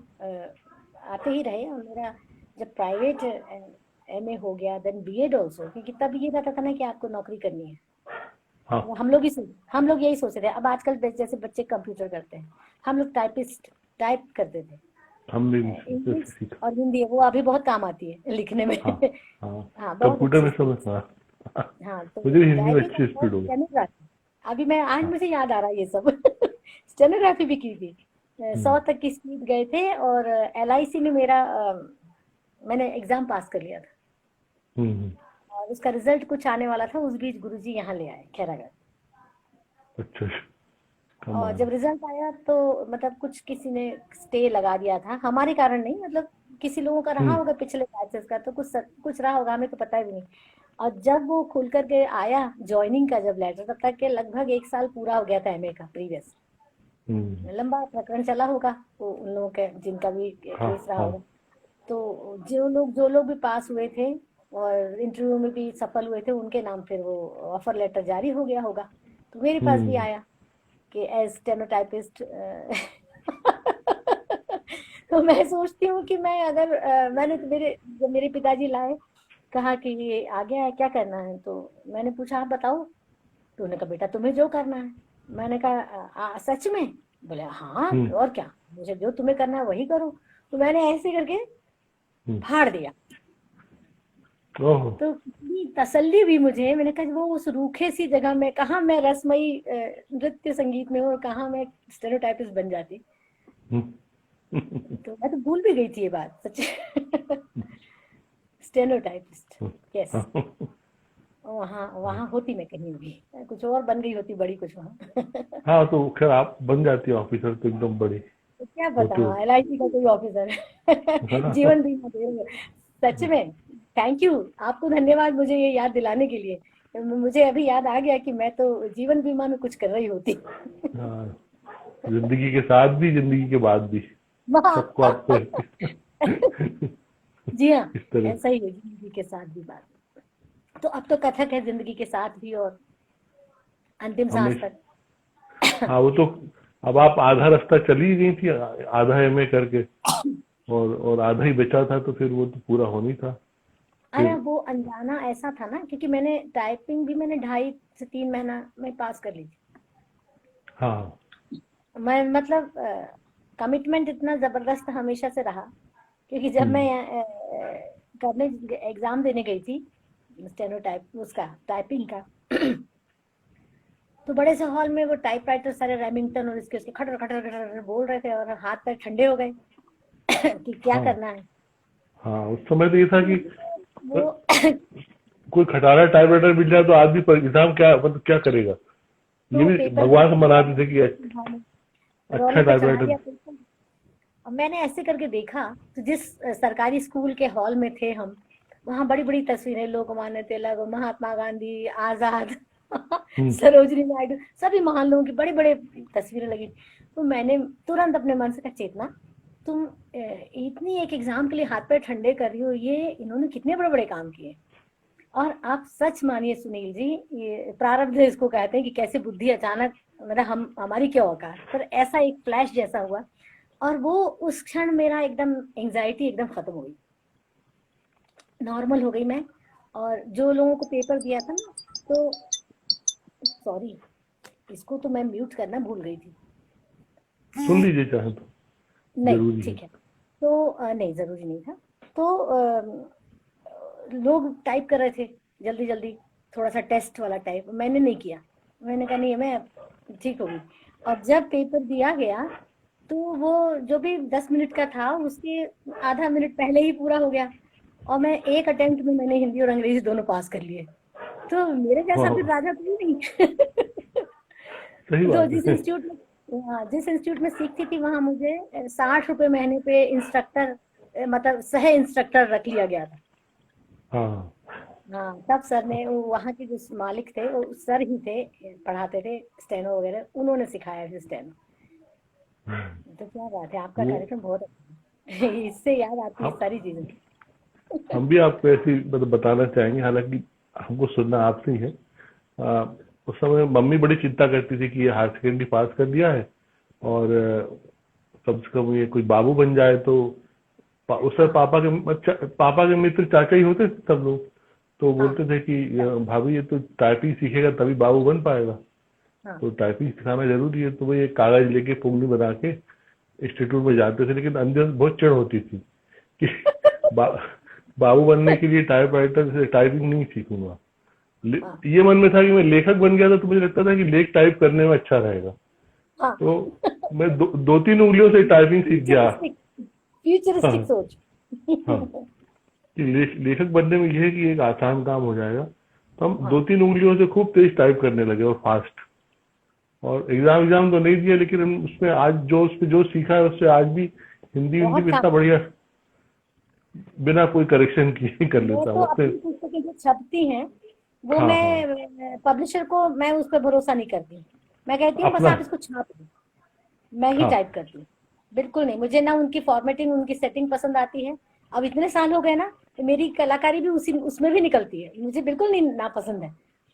आते ही रहे। और मेरा जब प्राइवेट एमए हो गया, देन बीएड ऑल्सो, क्योंकि तब ये रहता था ना कि आपको नौकरी करनी है। हाँ। वो हम लोग यही सोचते थे। अब आजकल जैसे बच्चे कंप्यूटर करते हैं, हम लोग टाइप करते थे। हमने भी जैसे इंग्लिश सीखा। और हिंदी वो अभी बहुत काम आती है लिखने में। हाँ हाँ। हाँ बहुत कंप्यूटर में अच्छी। सब हाँ। हाँ तो मुझे भी हिंदी में टाइपिंग अच्छी और स्पीड होगी। स्टेनोग्राफी, अभी मैं आज हाँ। मुझे याद आ रहा है ये सब। स्टेनोग्राफी भी की थी। 100 तक की स्पीड गए थे, और LIC में मेरा मैंने एग्जाम पास कर लिया था, हम्म। और उसका रिजल्ट कुछ आने वाला था, उस बीच गुरुजी यहाँ ले आए खैरागढ़। अच्छा, और कमाल। जब रिजल्ट आया तो मतलब कुछ किसी ने स्टे लगा दिया था, हमारे कारण नहीं, मतलब किसी लोगों का रहा हम्म। होगा पिछले बैचेस का, तो कुछ रहा होगा, हमें तो पता भी नहीं। और जब वो खुल करके आया ज्वाइनिंग का जब लेटर, तब तक के लगभग 1 साल पूरा हो गया था MA का प्रीवियस। हम्म। लंबा प्रकरण चला होगा वो उन लोगों के, जिनका भी हाँ केस रहा हाँ। होगा। तो जो लोग भी पास हुए थे और इंटरव्यू में भी सफल हुए थे, उनके नाम फिर वो ऑफर लेटर जारी हो गया होगा। तो मेरे पास भी हम्म। आया कि एज स्टेनोटाइपिस्ट। तो मैं सोचती हूँ कि मैं अगर मैंने तो जब मेरे पिताजी लाए, कहा कि ये आ गया है, क्या करना है, तो मैंने पूछा आप बताओ। तो उन्होंने कहा बेटा तुम्हें जो करना है। मैंने कहा सच में? बोले हाँ, हम्म। और क्या, मुझे जो तुम्हें करना है वही करो। तो मैंने ऐसे करके हम्म। फाड़ दिया। ओहो। तो इतनी तसल्ली हुई मुझे, मैंने कहा वो उस रूखे सी जगह में कहाँ मैं रसमयी नृत्य संगीत में हूँ, और कहाँ मैं स्टेरियोटाइपिस्ट बन जाती। हम्म। तो मैं तो भूल भी गई थी ये बात सच। Stenotypist, yes. हाँ। वहाँ वहाँ होती मैं कहीं भी, कुछ और बन गई होती, बड़ी कुछ वहाँ। हाँ, तो खैर आप बन जाती है ऑफिसर तो एकदम बड़ी तो क्या होते बताऊँ, होते। LIC का कोई ऑफिसर। हाँ। जीवन बीमा दे, सच में। थैंक यू, आपको धन्यवाद मुझे ये याद दिलाने के लिए। मुझे अभी याद आ गया कि मैं तो जीवन बीमा में कुछ कर रही होती। हाँ, जिंदगी के साथ भी, जिंदगी के बाद भी, वाह। सबको आपको जी हाँ, इस तरह ऐसा ही है जिंदगी के साथ भी बात। तो अब तो कथक है जिंदगी के साथ भी, और अंतिम सांस हमेशा। तक। हाँ, वो तो अब आप आधा रास्ता चली गई थी, आधा MA करके, और आधा ही बचा था, तो फिर वो तो पूरा होनी था अरे फिर। वो अनजाना ऐसा था ना, क्योंकि मैंने टाइपिंग भी मैंने 2.5 से 3 महीना में पास कर ली थी। हाँ। मैं मतलब कमिटमेंट इतना जबरदस्त हमेशा से रहा, क्योंकि जब मैं हम्म। करने एग्जाम देने गई थी स्टेनोटाइप उसका टाइपिंग का, तो बड़े से हॉल में वो टाइपराइटर सारे रेमिंगटन और इसके उसके खटर खटर खटर बोल रहे थे, और हाथ पैर ठंडे हो गए। कि क्या हाँ करना है। हाँ, उस समय तो ये था कि वो कोई खटारा टाइपराइटर मिल जाए तो आदमी पर एग्जाम क्या, मतलब क्या करेगा। ये तो भी पेपर भगवान दिया को गया, मनाते थे कि अच्छा रोने पे चढ़ा टाइपराइटर। दिया पेपर। और मैंने ऐसे करके देखा, तो जिस सरकारी स्कूल के हॉल में थे हम, वहाँ बड़ी बड़ी तस्वीरें, लोकमान्य तिलक, महात्मा गांधी, आजाद, हम्म। सरोजनी नायडू, सभी महान लोगों की बड़ी बड़ी तस्वीरें लगी। तो मैंने तुरंत अपने मन से कहा चेतना, तुम इतनी एक एग्जाम के लिए हाथ पैर ठंडे कर रही हो, ये इन्होंने कितने बड़े बड़े काम किए। और आप सच मानिए सुनील जी, ये प्रारब्ध इसको कहते हैं कि कैसे बुद्धि अचानक, मतलब हम हमारी क्या औकात, पर ऐसा एक फ्लैश जैसा हुआ। और वो उस क्षण मेरा एकदम एंजाइटी एकदम खत्म हो गई, नॉर्मल हो गई मैं। और जो लोगों को पेपर दिया था ना, तो सॉरी, इसको तो मैं म्यूट करना भूल गई थी। सुन लीजिए चाहे तो, नहीं जरूरी है। ठीक है। तो नहीं जरूरी नहीं था। तो लोग टाइप कर रहे थे जल्दी जल्दी, थोड़ा सा टेस्ट वाला टाइप, मैंने नहीं किया। मैंने कहा नहीं, मैं ठीक होगी। और जब पेपर दिया गया, तो वो जो भी 10 मिनट का था, उसके आधा मिनट पहले ही पूरा हो गया। और मैं एक अटेम्प्ट में मैंने हिंदी और अंग्रेजी दोनों पास कर लिए। तो मेरे जैसा फिर हाँ, राजा कोई नहीं। सही तो बात है। जिस इंस्टीट्यूट में सीखती थी, वहां मुझे 60 रुपए महीने पे इंस्ट्रक्टर, मतलब सह इंस्ट्रक्टर रख लिया गया था। हाँ। हाँ, तब सर ने, वो वहाँ के जो मालिक थे वो सर ही थे, पढ़ाते थे स्टेनो वगैरह, उन्होंने सिखाया फिर स्टेनो। तो क्या बात है, आपका वो कार्यक्रम बहुत अच्छा है। इससे याद आती है हम सारी चीजें। हम भी आपको ऐसी मतलब बताना चाहेंगे, हालांकि हमको सुनना आपसे ही है। आ, उस समय मम्मी बड़ी चिंता करती थी कि ये हायर सेकेंडरी पास कर लिया है, और कम से कम ये कोई बाबू बन जाए तो। उस समय हाँ पापा के मित्र चाचा ही होते थे सब लोग। तो हाँ बोलते थे कि भाभी ये तो टाइपिंग सीखेगा तभी बाबू बन पाएगा, हाँ तो टाइपिंग सिखाना जरूरी है। तो वो एक कागज लेके पुंगली बना के इंस्टीट्यूट में जाते थे, लेकिन अंदर बहुत चिढ़ होती थी कि बा, बाबू बनने के लिए टाइपराइटर से टाइपिंग नहीं सीखूंगा। हाँ ये मन में था कि मैं लेखक बन गया था तो मुझे लगता था कि लेख टाइप करने में अच्छा रहेगा, हाँ। तो मैं दो तीन उंगलियों से टाइपिंग सीख गया। फ्यूचरिस्टिक, फ्यूचरिस्टिक हाँ सोच। हाँ, कि लेखक बनने में ये है कि एक आसान काम हो जाएगा, तो हम दो हाँ तीन उंगलियों से खूब तेज टाइप करने लगे और फास्ट। और एग्जाम तो नहीं दिया, लेकिन उसमें आज उसमें जो सीखा है उससे आज भी हिंदी हिंदी बहुत में काम। इतना बढ़िया बिना कोई करेक्शन किए कर मैं लेता तो हूँ अपने। अपनी पुस्तकें जो छपती हैं वो हाँ हाँ, मैं पब्लिशर को मैं उस पर भरोसा नहीं करती हूँ। मैं कहती हूँ बस अपना। आप इसको छाप दो, मैं ही हाँ टाइप करती हूँ। बिल्कुल नहीं, मुझे ना उनकी फॉर्मेटिंग उनकी सेटिंग पसंद आती है। अब इतने साल हो गए ना, तो मेरी कलाकारी भी उसी उसमें भी निकलती है, मुझे बिल्कुल नहीं नापसंद है।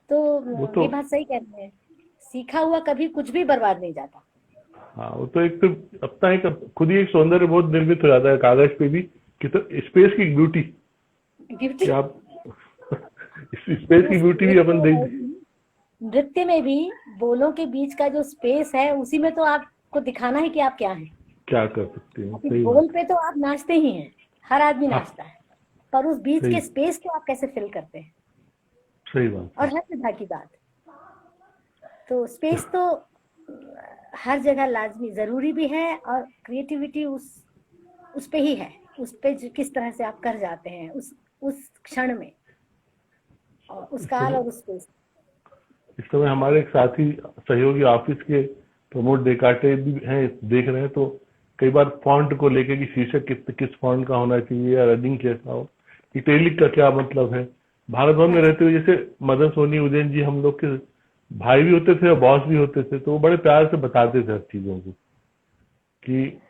तो वो तो ये बात सही कह रहे हैं, सीखा हुआ कभी कुछ भी बर्बाद नहीं जाता। हाँ, वो तो एक तो अपना एक खुद ही एक सौंदर्य बहुत निर्मित हो जाता है कागज पे भी, कि तो स्पेस की ब्यूटी, ब्यूटी। कि आप स्पेस वो की ब्यूटी भी स्पेस अपन तो दे। है ही, नृत्य में भी बोलों के बीच का जो स्पेस है उसी में तो आपको दिखाना है कि आप क्या हैं। क्या कर सकते हैं, अभी सही बोल बात। पे तो आप नाचते ही हैं, हर आदमी हाँ नाचता है, पर उस बीच सही, के स्पेस को आप कैसे फिल करते हैं। सही बात और है। हर विधा की बात, तो स्पेस तो हर जगह लाजमी जरूरी भी है, और क्रिएटिविटी उस पे ही है, उस पे किस तरह से आप कर जाते हैं उस क्षण में, और उस इस काल समय और उस स्पेस। इस समय हमारे एक साथी सहयोगी ऑफिस के प्रमोद डेकाटे भी हैं, देख रहे हैं, तो कई बार फॉन्ट को लेके कि शीर्षक किस फॉन्ट का होना चाहिए या रनिंग कैसा हो, इटैलिक का क्या मतलब है। भारत भवन में अच्छा, रहते हुए जैसे मदन सोनी उदयन जी हम लोग के भाई भी होते थे और बॉस भी होते थे, तो वो बड़े प्यार से बताते थे हर चीजों को कि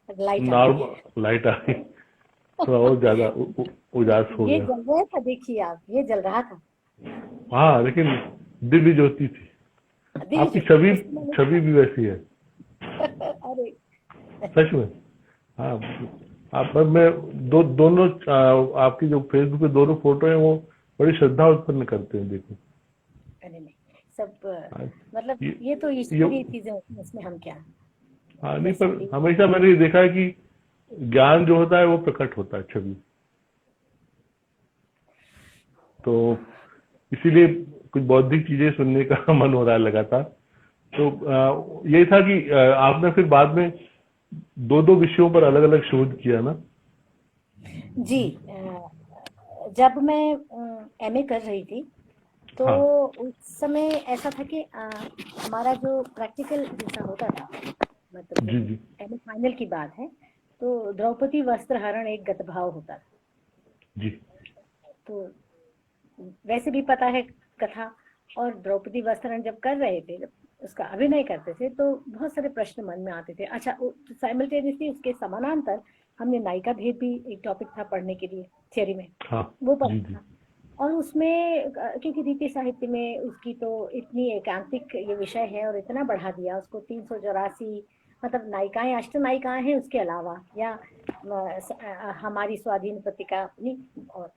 लाइट आ गई। नॉर्मल लाइट आ गई, थोड़ा और ज्यादा उजास हो ये गया। जल रहा था, देखिए आप, ये जल रहा था। हाँ लेकिन दिव्य ज्योति थी। दिव्य आपकी ज्योति छवि उसमें मैंने छवि भी वैसी है, अरे सच में। हाँ, आप मैं दोनों आपकी जो फेसबुक पे दोनों फोटो हैं वो बड़ी श्रद्धा उत्पन्न करते हैं, देखो। अरे नहीं, सब हाँ, मतलब ये ये तो ये ईश्वरीय चीजें होती हैं, इसमें हम क्या। हाँ नहीं, जैसा पर भी। हमेशा मैंने ये देखा है कि ज्ञान जो होता है वो प्रकट होता है छवि, तो इसीलिए कुछ बौद्धिक चीजें सुनने का मन हो रहा है लगातार। तो यही था कि आपने फिर बाद में दो दो विषयों पर अलग अलग शोध किया ना। जी, जब मैं एमए कर रही थी तो हाँ उस समय ऐसा था कि हमारा जो प्रैक्टिकल जैसा होता था, जी मतलब जी एमए फाइनल की बात है, तो द्रौपदी वस्त्रहरण एक गतभाव होता था। जी। तो वैसे भी पता है कथा, और द्रौपदी वस्त्रहरण जब कर रहे थे, जब उसका अभिनय करते थे, तो बहुत सारे प्रश्न मन में आते थे। अच्छा, साइमल्टेनियसली उसके समानांतर हमने नायिका भेद भी एक टॉपिक था पढ़ने के लिए, थियोरी में, हाँ वो पढ़ा जी जी। था। और उसमें क्योंकि रीति साहित्य में उसकी तो इतनी एकांतिक ये विषय है, और इतना बढ़ा दिया उसको 384, मतलब नायिकाएं, अष्टनायिकाएं हैं उसके अलावा, या हमारी स्वाधीन पत्रिका नहीं, और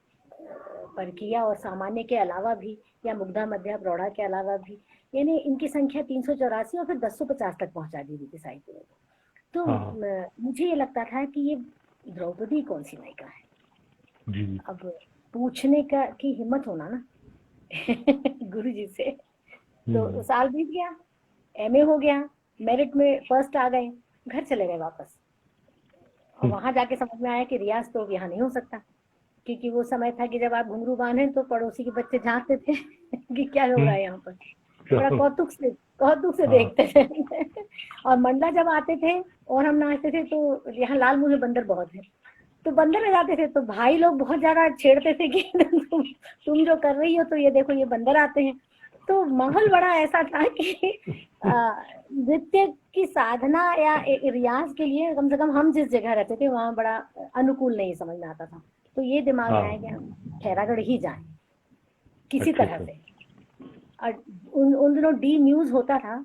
परकीय और सामान्य के अलावा भी, या मुग्धा मध्या प्रौढ़ा के अलावा भी, यानी इनकी संख्या 384 और फिर 1050 तक पहुंचा दी रीति साहित्य में। तो हाँ हाँ मुझे ये लगता था कि ये द्रौपदी कौन सी नायिका है। जी जी। अब पूछने का की हिम्मत होना ना गुरु जी से। तो हम्म साल बीत गया, एमए हो गया, मेरिट में फर्स्ट आ गए, घर चले गए वापस। और हम्म वहां जाके समझ में आया कि रियाज तो यहाँ नहीं हो सकता, क्योंकि वो समय था कि जब आप घुंघरू बांधे तो पड़ोसी के बच्चे झांकते थे कि क्या हो रहा है यहाँ पर, बड़ा चलो, कौतुक से हाँ देखते थे और मंडला जब आते थे और हम नाचते थे, तो यहाँ लाल मुंह बंदर बहुत है, तो बंदर में जाते थे, तो भाई लोग बहुत ज्यादा छेड़ते थे कि तुम जो कर रही हो, तो ये देखो ये बंदर आते हैं। तो माहौल बड़ा ऐसा था कि नृत्य की साधना या रियाज के लिए कम से कम हम जिस जगह रहते थे वहाँ बड़ा अनुकूल नहीं समझ में आता था। तो ये दिमाग में हाँ। आया कि हम खैरागढ़ ही जाएं किसी अच्छा तरह अच्छा। से। और उन दिनों डी म्यूज होता था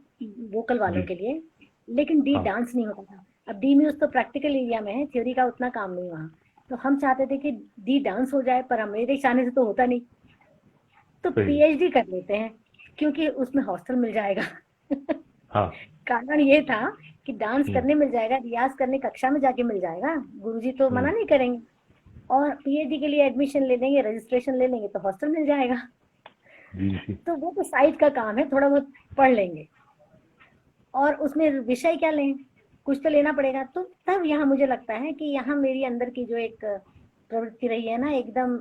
वोकल वालों जी के लिए, लेकिन डी हाँ डांस नहीं होता था। अब डी म्यूज तो प्रैक्टिकल एरिया में है, थ्योरी का उतना काम नहीं वहाँ। तो हम चाहते थे कि डी डांस हो जाए, पर हमारे चाहने से तो होता नहीं। तो सही है। पीएचडी कर लेते हैं, क्योंकि उसमें हॉस्टल मिल जाएगा हाँ कारण ये था कि डांस हम्म करने मिल जाएगा, रियाज करने कक्षा में जाके मिल जाएगा, गुरुजी तो हम्म मना नहीं करेंगे। और पीएचडी के लिए एडमिशन ले लेंगे, रजिस्ट्रेशन ले लेंगे, तो हॉस्टल मिल जाएगा। जी जी। तो वो तो साइड का काम है, थोड़ा बहुत पढ़ लेंगे और उसमें विषय क्या लें, कुछ तो लेना पड़ेगा। तो तब यहाँ मुझे लगता है कि यहाँ मेरी अंदर की जो एक प्रवृत्ति रही है ना, एकदम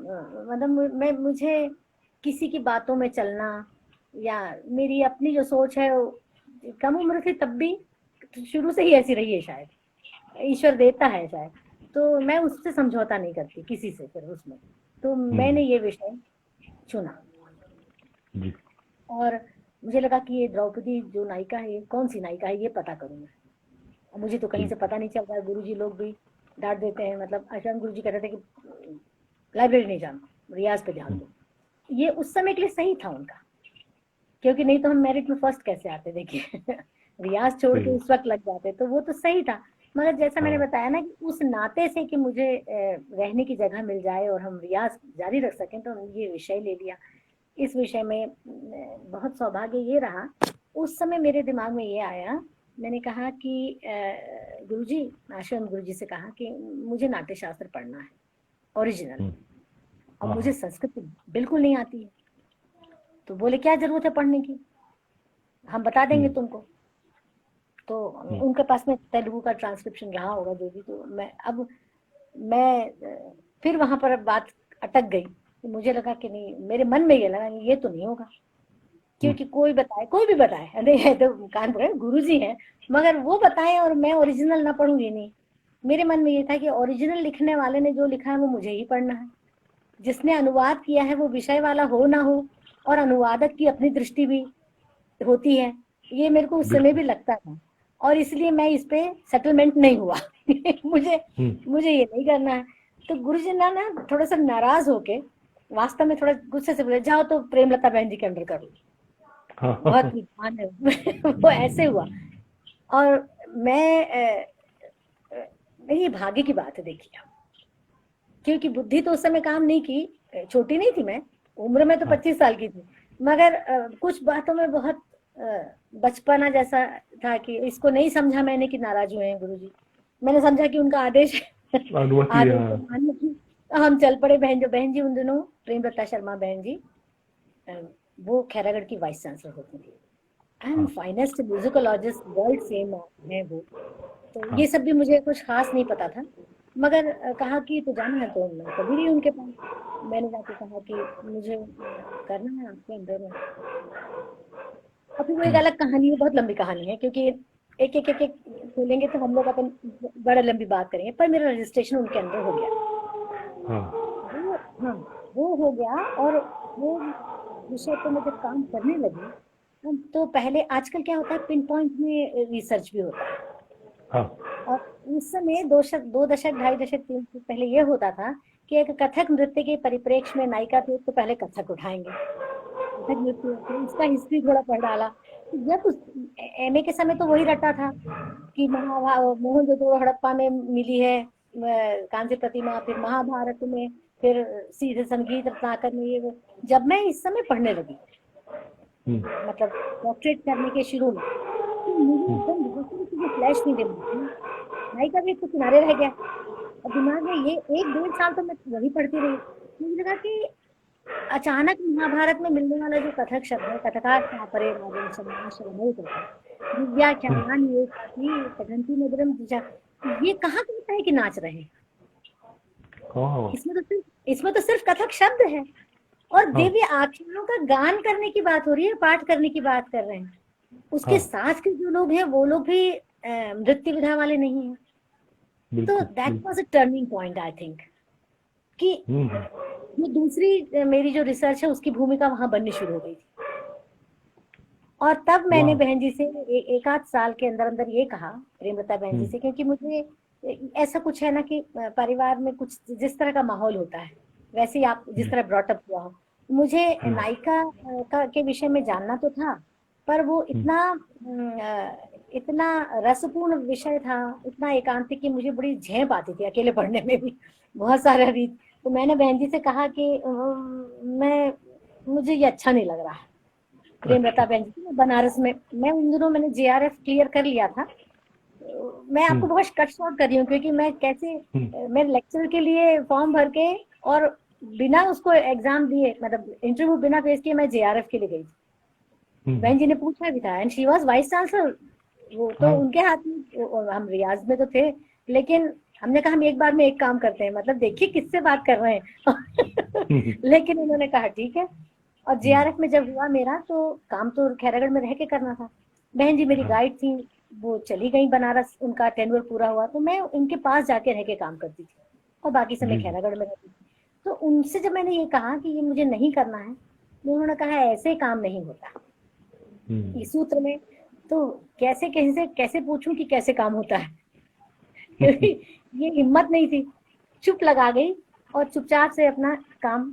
मतलब मैं मुझे किसी की बातों में चलना, या मेरी अपनी जो सोच है कम उम्र थी तब भी शुरू से ही ऐसी रही है शायद, ईश्वर देता है शायद। तो मैं उससे समझौता नहीं करती किसी से फिर उसमें। तो मैंने ये विषय चुना जी। और मुझे लगा कि ये द्रौपदी जो नायिका है, ये कौन सी नायिका है, ये पता करूँ मैं। और मुझे तो कहीं जी। से पता नहीं चल रहा है, गुरुजी लोग भी डांट देते हैं, मतलब आश्रम गुरुजी कहते थे कि लाइब्रेरी नहीं जाना, रियाज पे ध्यान दो। ये उस समय के लिए सही था उनका, क्योंकि नहीं तो हम मेरिट में फर्स्ट कैसे आते, देखिए रियाज छोड़ के सही। उस वक्त लग जाते, तो वो तो सही था। मगर जैसा मैंने हाँ। बताया ना कि उस नाते से कि मुझे रहने की जगह मिल जाए और हम रियाज जारी रख सकें, तो ये विषय ले लिया। इस विषय में बहुत सौभाग्य ये रहा, उस समय मेरे दिमाग में ये आया, मैंने कहा कि गुरुजी, आश्रम गुरुजी से कहा कि मुझे नाट्य शास्त्र पढ़ना है ओरिजिनल, और हाँ मुझे हाँ। संस्कृत बिल्कुल नहीं आती है। तो बोले क्या जरूरत है पढ़ने की, हम बता देंगे तुमको। तो उनके पास में तेलुगु का ट्रांसक्रिप्शन रहा होगा जो भी। तो मैं फिर वहां पर बात अटक गई। मुझे लगा कि नहीं, मेरे मन में ये लगा कि ये तो नहीं होगा, क्योंकि कोई बताए, कोई भी बताए, नहीं है तो कान पकड़े गुरुजी हैं, मगर वो बताएं और मैं ओरिजिनल ना पढ़ूंगी नहीं। मेरे मन में ये था कि ओरिजिनल लिखने वाले ने जो लिखा है वो मुझे ही पढ़ना है, जिसने अनुवाद किया है वो विषय वाला हो ना हो, और अनुवादक की अपनी दृष्टि भी होती है, ये मेरे को उस समय भी लगता था। और इसलिए मैं इस पे सेटलमेंट नहीं हुआ मुझे मुझे ये नहीं करना है। तो गुरुजी ना थोड़ा सा नाराज होके, वास्तव में थोड़ा गुस्से से बोले, जाओ तो प्रेमलता बहन जी के अंडर कर लो, बहुत विद्वान है वो ऐसे हुआ। और मेरी भाग्य की बात है, देखिए, क्योंकि बुद्धि तो उस समय काम नहीं की, छोटी नहीं थी मैं, उम्र में तो 25 साल की थी, मगर कुछ बातों में बहुत बचपना जैसा था कि इसको नहीं समझा मैंने कि नाराज हुए हैं गुरुजी। मैंने समझा कि उनका आदेश अनुमति। आदेश हाँ। को मानने की। हम चल पड़े। बहन जी उन दिनों प्रेमलता शर्मा बहन जी, वो खैरागढ़ की वाइस चांसलर होती थी, एंड फाइनेस्ट म्यूजिकोलॉजिस्ट वर्ल्ड फेम है वो। तो ये सब भी मुझे कुछ खास नहीं पता था, मगर कहा कि तो जाना है, तो मैं कभी रही उनके पास। मैंने जाके कहा कि मुझे करना है आपके अंदर में। और फिर वो एक अलग कहानी है, बहुत लंबी कहानी है, क्योंकि एक एक एक एक खोलेंगे तो हम लोग अपन बड़ा लंबी बात करेंगे। पर मेरा रजिस्ट्रेशन उनके अंदर हो गया। हाँ, वो हो गया। और वो विषय पे मैं जब काम करने लगी, तो पहले, आजकल क्या होता है, पिन पॉइंट में रिसर्च भी होता है। हाँ। और उस समय 2 दशक 2.5 दशक 3 दशक पहले ये होता था कि एक कथक नृत्य के परिप्रेक्ष्य में नायिका थी, तो पहले कथक उठाएंगे, कथक नृत्य, तो उसका हिस्ट्री थोड़ा पढ़ डाला। जब उस एमए के समय तो वही रटा था कि मोहनजोदड़ो हड़प्पा में मिली है कांस्य प्रतिमा, फिर महाभारत में, फिर सीधे संगीत रत्नाकर में, ये वो। जब मैं इस समय पढ़ने लगी, मतलब डॉक्टरेट करने के शुरू में, तो मुझे एकदम बहुत सारी चीजें फ्लैश नहीं दिमाग, नायिका भी तो किनारे रह गया और दिमाग में ये 1-1.5 साल तो मैं वही पढ़ती रही। मुझे लगा कि अचानक महाभारत में मिलने वाला जो कथक शब्द है, कथकार परे राजन शरणाई करता, दिव्या ख्यान ये पठंती मधुरम दिशा, ये कहाँ कहता है कि नाच रहे हैं? इसमें तो सिर्फ कथक शब्द है, और दिव्य आख्यानों का गान करने की बात हो रही है, पाठ करने की बात कर रहे हैं। उसके साथ के जो लोग हैं वो लोग भी नृत्य विधा वाले नहीं हैं। तो that was a turning point, I think, कि ये दूसरी मेरी जो रिसर्च है उसकी भूमिका वहां बननी शुरू हो गई थी। और तब मैंने बहन जी से एक आध साल के अंदर अंदर ये कहा, प्रेमलता बहन जी से, क्योंकि मुझे ऐसा कुछ है ना कि परिवार में कुछ जिस तरह का माहौल होता है, वैसे ही आप जिस तरह ब्रॉटअप हुआ हो, मुझे नायिका के विषय में जानना तो था, पर वो इतना रसपूर्ण विषय था, इतना एकांतिक, कि मुझे बड़ी झेप आती थी अकेले पढ़ने में भी, बहुत सारा रीत। तो मैंने बहन जी से कहा कि मुझे ये अच्छा नहीं लग रहा है। प्रेमलता बहन जी, बनारस में, मैं उन दिनों मैंने JRF क्लियर कर लिया था। मैं आपको बहुत कट शॉर्ट कर रही हूँ, क्योंकि मैं कैसे मैं लेक्चर के लिए फॉर्म भर के और बिना उसको एग्जाम दिए, मतलब इंटरव्यू बिना फेस किए मैं JRF के लिए गई थी। बहन जी ने पूछा भी था, and she was vice chancellor. वो तो हाँ। उनके हाथ में, हम रियाज में तो थे, लेकिन हमने कहा हम एक बार में एक काम करते हैं, मतलब देखिए किससे बात कर रहे हैं। लेकिन उन्होंने कहा ठीक है। और JRF में जब हुआ मेरा, तो काम तो खैरागढ़ में रह के करना था। बहन जी मेरी हाँ। गाइड थी, वो चली गई बनारस, उनका टेन्योर पूरा हुआ, तो मैं उनके पास जाके रह के काम करती थी, और बाकी समय जी। खैरागढ़ में रहती थी। तो उनसे जब मैंने ये कहा कि ये मुझे नहीं करना है, तो उन्होंने कहा ऐसे काम नहीं होता इस सूत्र में। तो कैसे कैसे कैसे पूछूं कि कैसे काम होता है। ये हिम्मत नहीं थी, चुप लगा गई और चुपचाप से अपना काम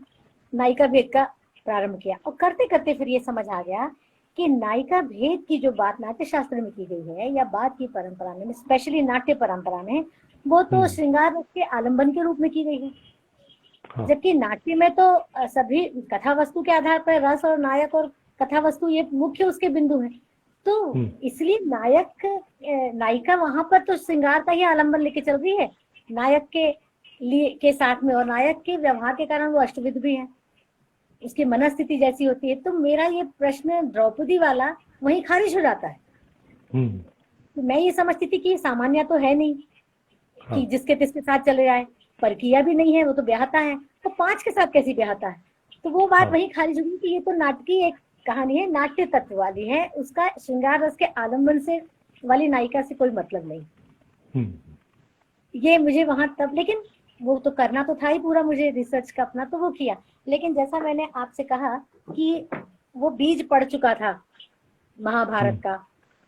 नायिका भेद का प्रारंभ किया। और करते करते फिर ये समझ आ गया कि नायिका भेद की जो बात नाट्य शास्त्र में की गई है, या बात की परंपरा में, स्पेशली नाट्य परंपरा में, वो तो श्रृंगार रस के आलंबन के रूप में की गई है। हाँ। जबकि नाट्य में तो सभी कथा वस्तु के आधार पर रस और नायक और कथा वस्तु ये मुख्य उसके बिंदु हैं। तो इसलिए नायक नायिका वहां पर तो श्रृंगार का ही आलंबन लेके चल रही है नायक के लिए के साथ में, और नायक के व्यवहार के कारण वो अष्टविध भी है, उसकी मनस्थिति जैसी होती है। तो मेरा ये प्रश्न द्रौपदी वाला वहीं खारिज हो जाता है। तो मैं ये समझती थी कि सामान्य तो है नहीं कि जिसके तिसके साथ चले जाए, पर किया भी नहीं है, वो तो ब्याहता है, तो 5 के साथ कैसी ब्याहता है। तो वो बात वहीं खारिज हुई कि ये तो नाटकी एक कहानी है, नाट्य तत्व वाली है, उसका श्रृंगार रस के आलंबन से वाली नायिका से कोई मतलब नहीं। ये मुझे वहां तब, लेकिन वो तो करना तो था ही पूरा मुझे रिसर्च का अपना, तो वो किया। लेकिन जैसा मैंने आपसे कहा कि वो बीज पड़ चुका था महाभारत का,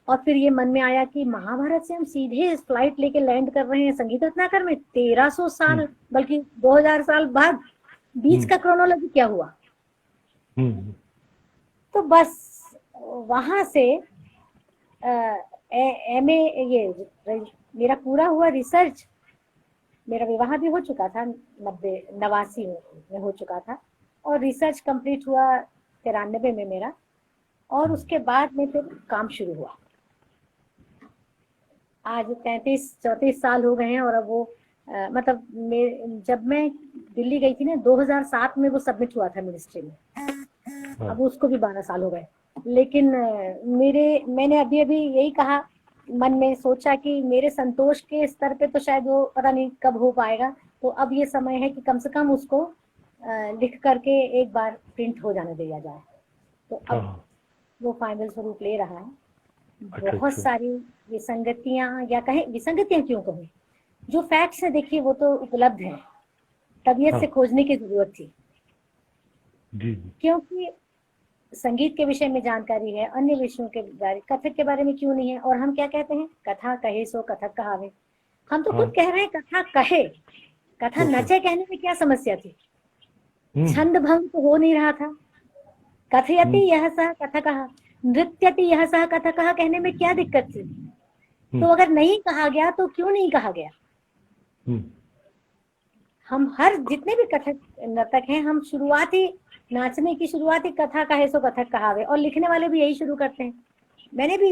और फिर ये मन में आया कि महाभारत से हम सीधे फ्लाइट लेके लैंड कर रहे हैं संगीत रत्नाकर में 1300 साल बल्कि 2000 साल बाद, बीच का क्रोनोलॉजी क्या हुआ। तो बस वहां से MA ये मेरा पूरा हुआ रिसर्च। मेरा विवाह भी हो चुका था 89 में हो चुका था, और रिसर्च कंप्लीट हुआ 93 में मेरा, और उसके बाद में फिर काम शुरू हुआ। आज 33-34 साल हो गए हैं, और अब वो मतलब जब मैं दिल्ली गई थी ना 2007 में वो सबमिट हुआ था मिनिस्ट्री में, अब उसको भी 12 साल हो गए। लेकिन मैंने अभी यही कहा, मन में सोचा कि मेरे संतोष के स्तर पे तो शायद वो पता नहीं कब हो पाएगा, तो अब ये समय है कि कम से कम उसको लिख करके एक बार प्रिंट हो जाने दिया जाए। तो अब वो फाइनल स्वरूप ले रहा है। बहुत सारी विसंगतियां, या कहें विसंगतियां क्यों कहूं, जो फैक्ट्स है देखिए वो तो उपलब्ध है, तबीयत से खोजने की जरूरत थी। क्योंकि संगीत के विषय में जानकारी है, अन्य विषयों के बारे, कथक के बारे में क्यों नहीं है। और हम क्या कहते हैं, कथा कहे सो कथक कहावे। हम तो खुद कह रहे हैं कथा कहे, कथा नचे कहने में क्या समस्या थी। छंद भंग तो हो नहीं रहा था। कथयति यह सह कथकः, नृत्यति यह सह कथकः कहने में क्या दिक्कत थी। तो अगर नहीं कहा गया तो क्यों नहीं कहा गया। हम हर जितने भी कथक नर्तक हैं, हम शुरुआती नाचने की शुरुआती कथा कहे सो कथक कहावे, और लिखने वाले भी यही शुरू करते हैं। मैंने भी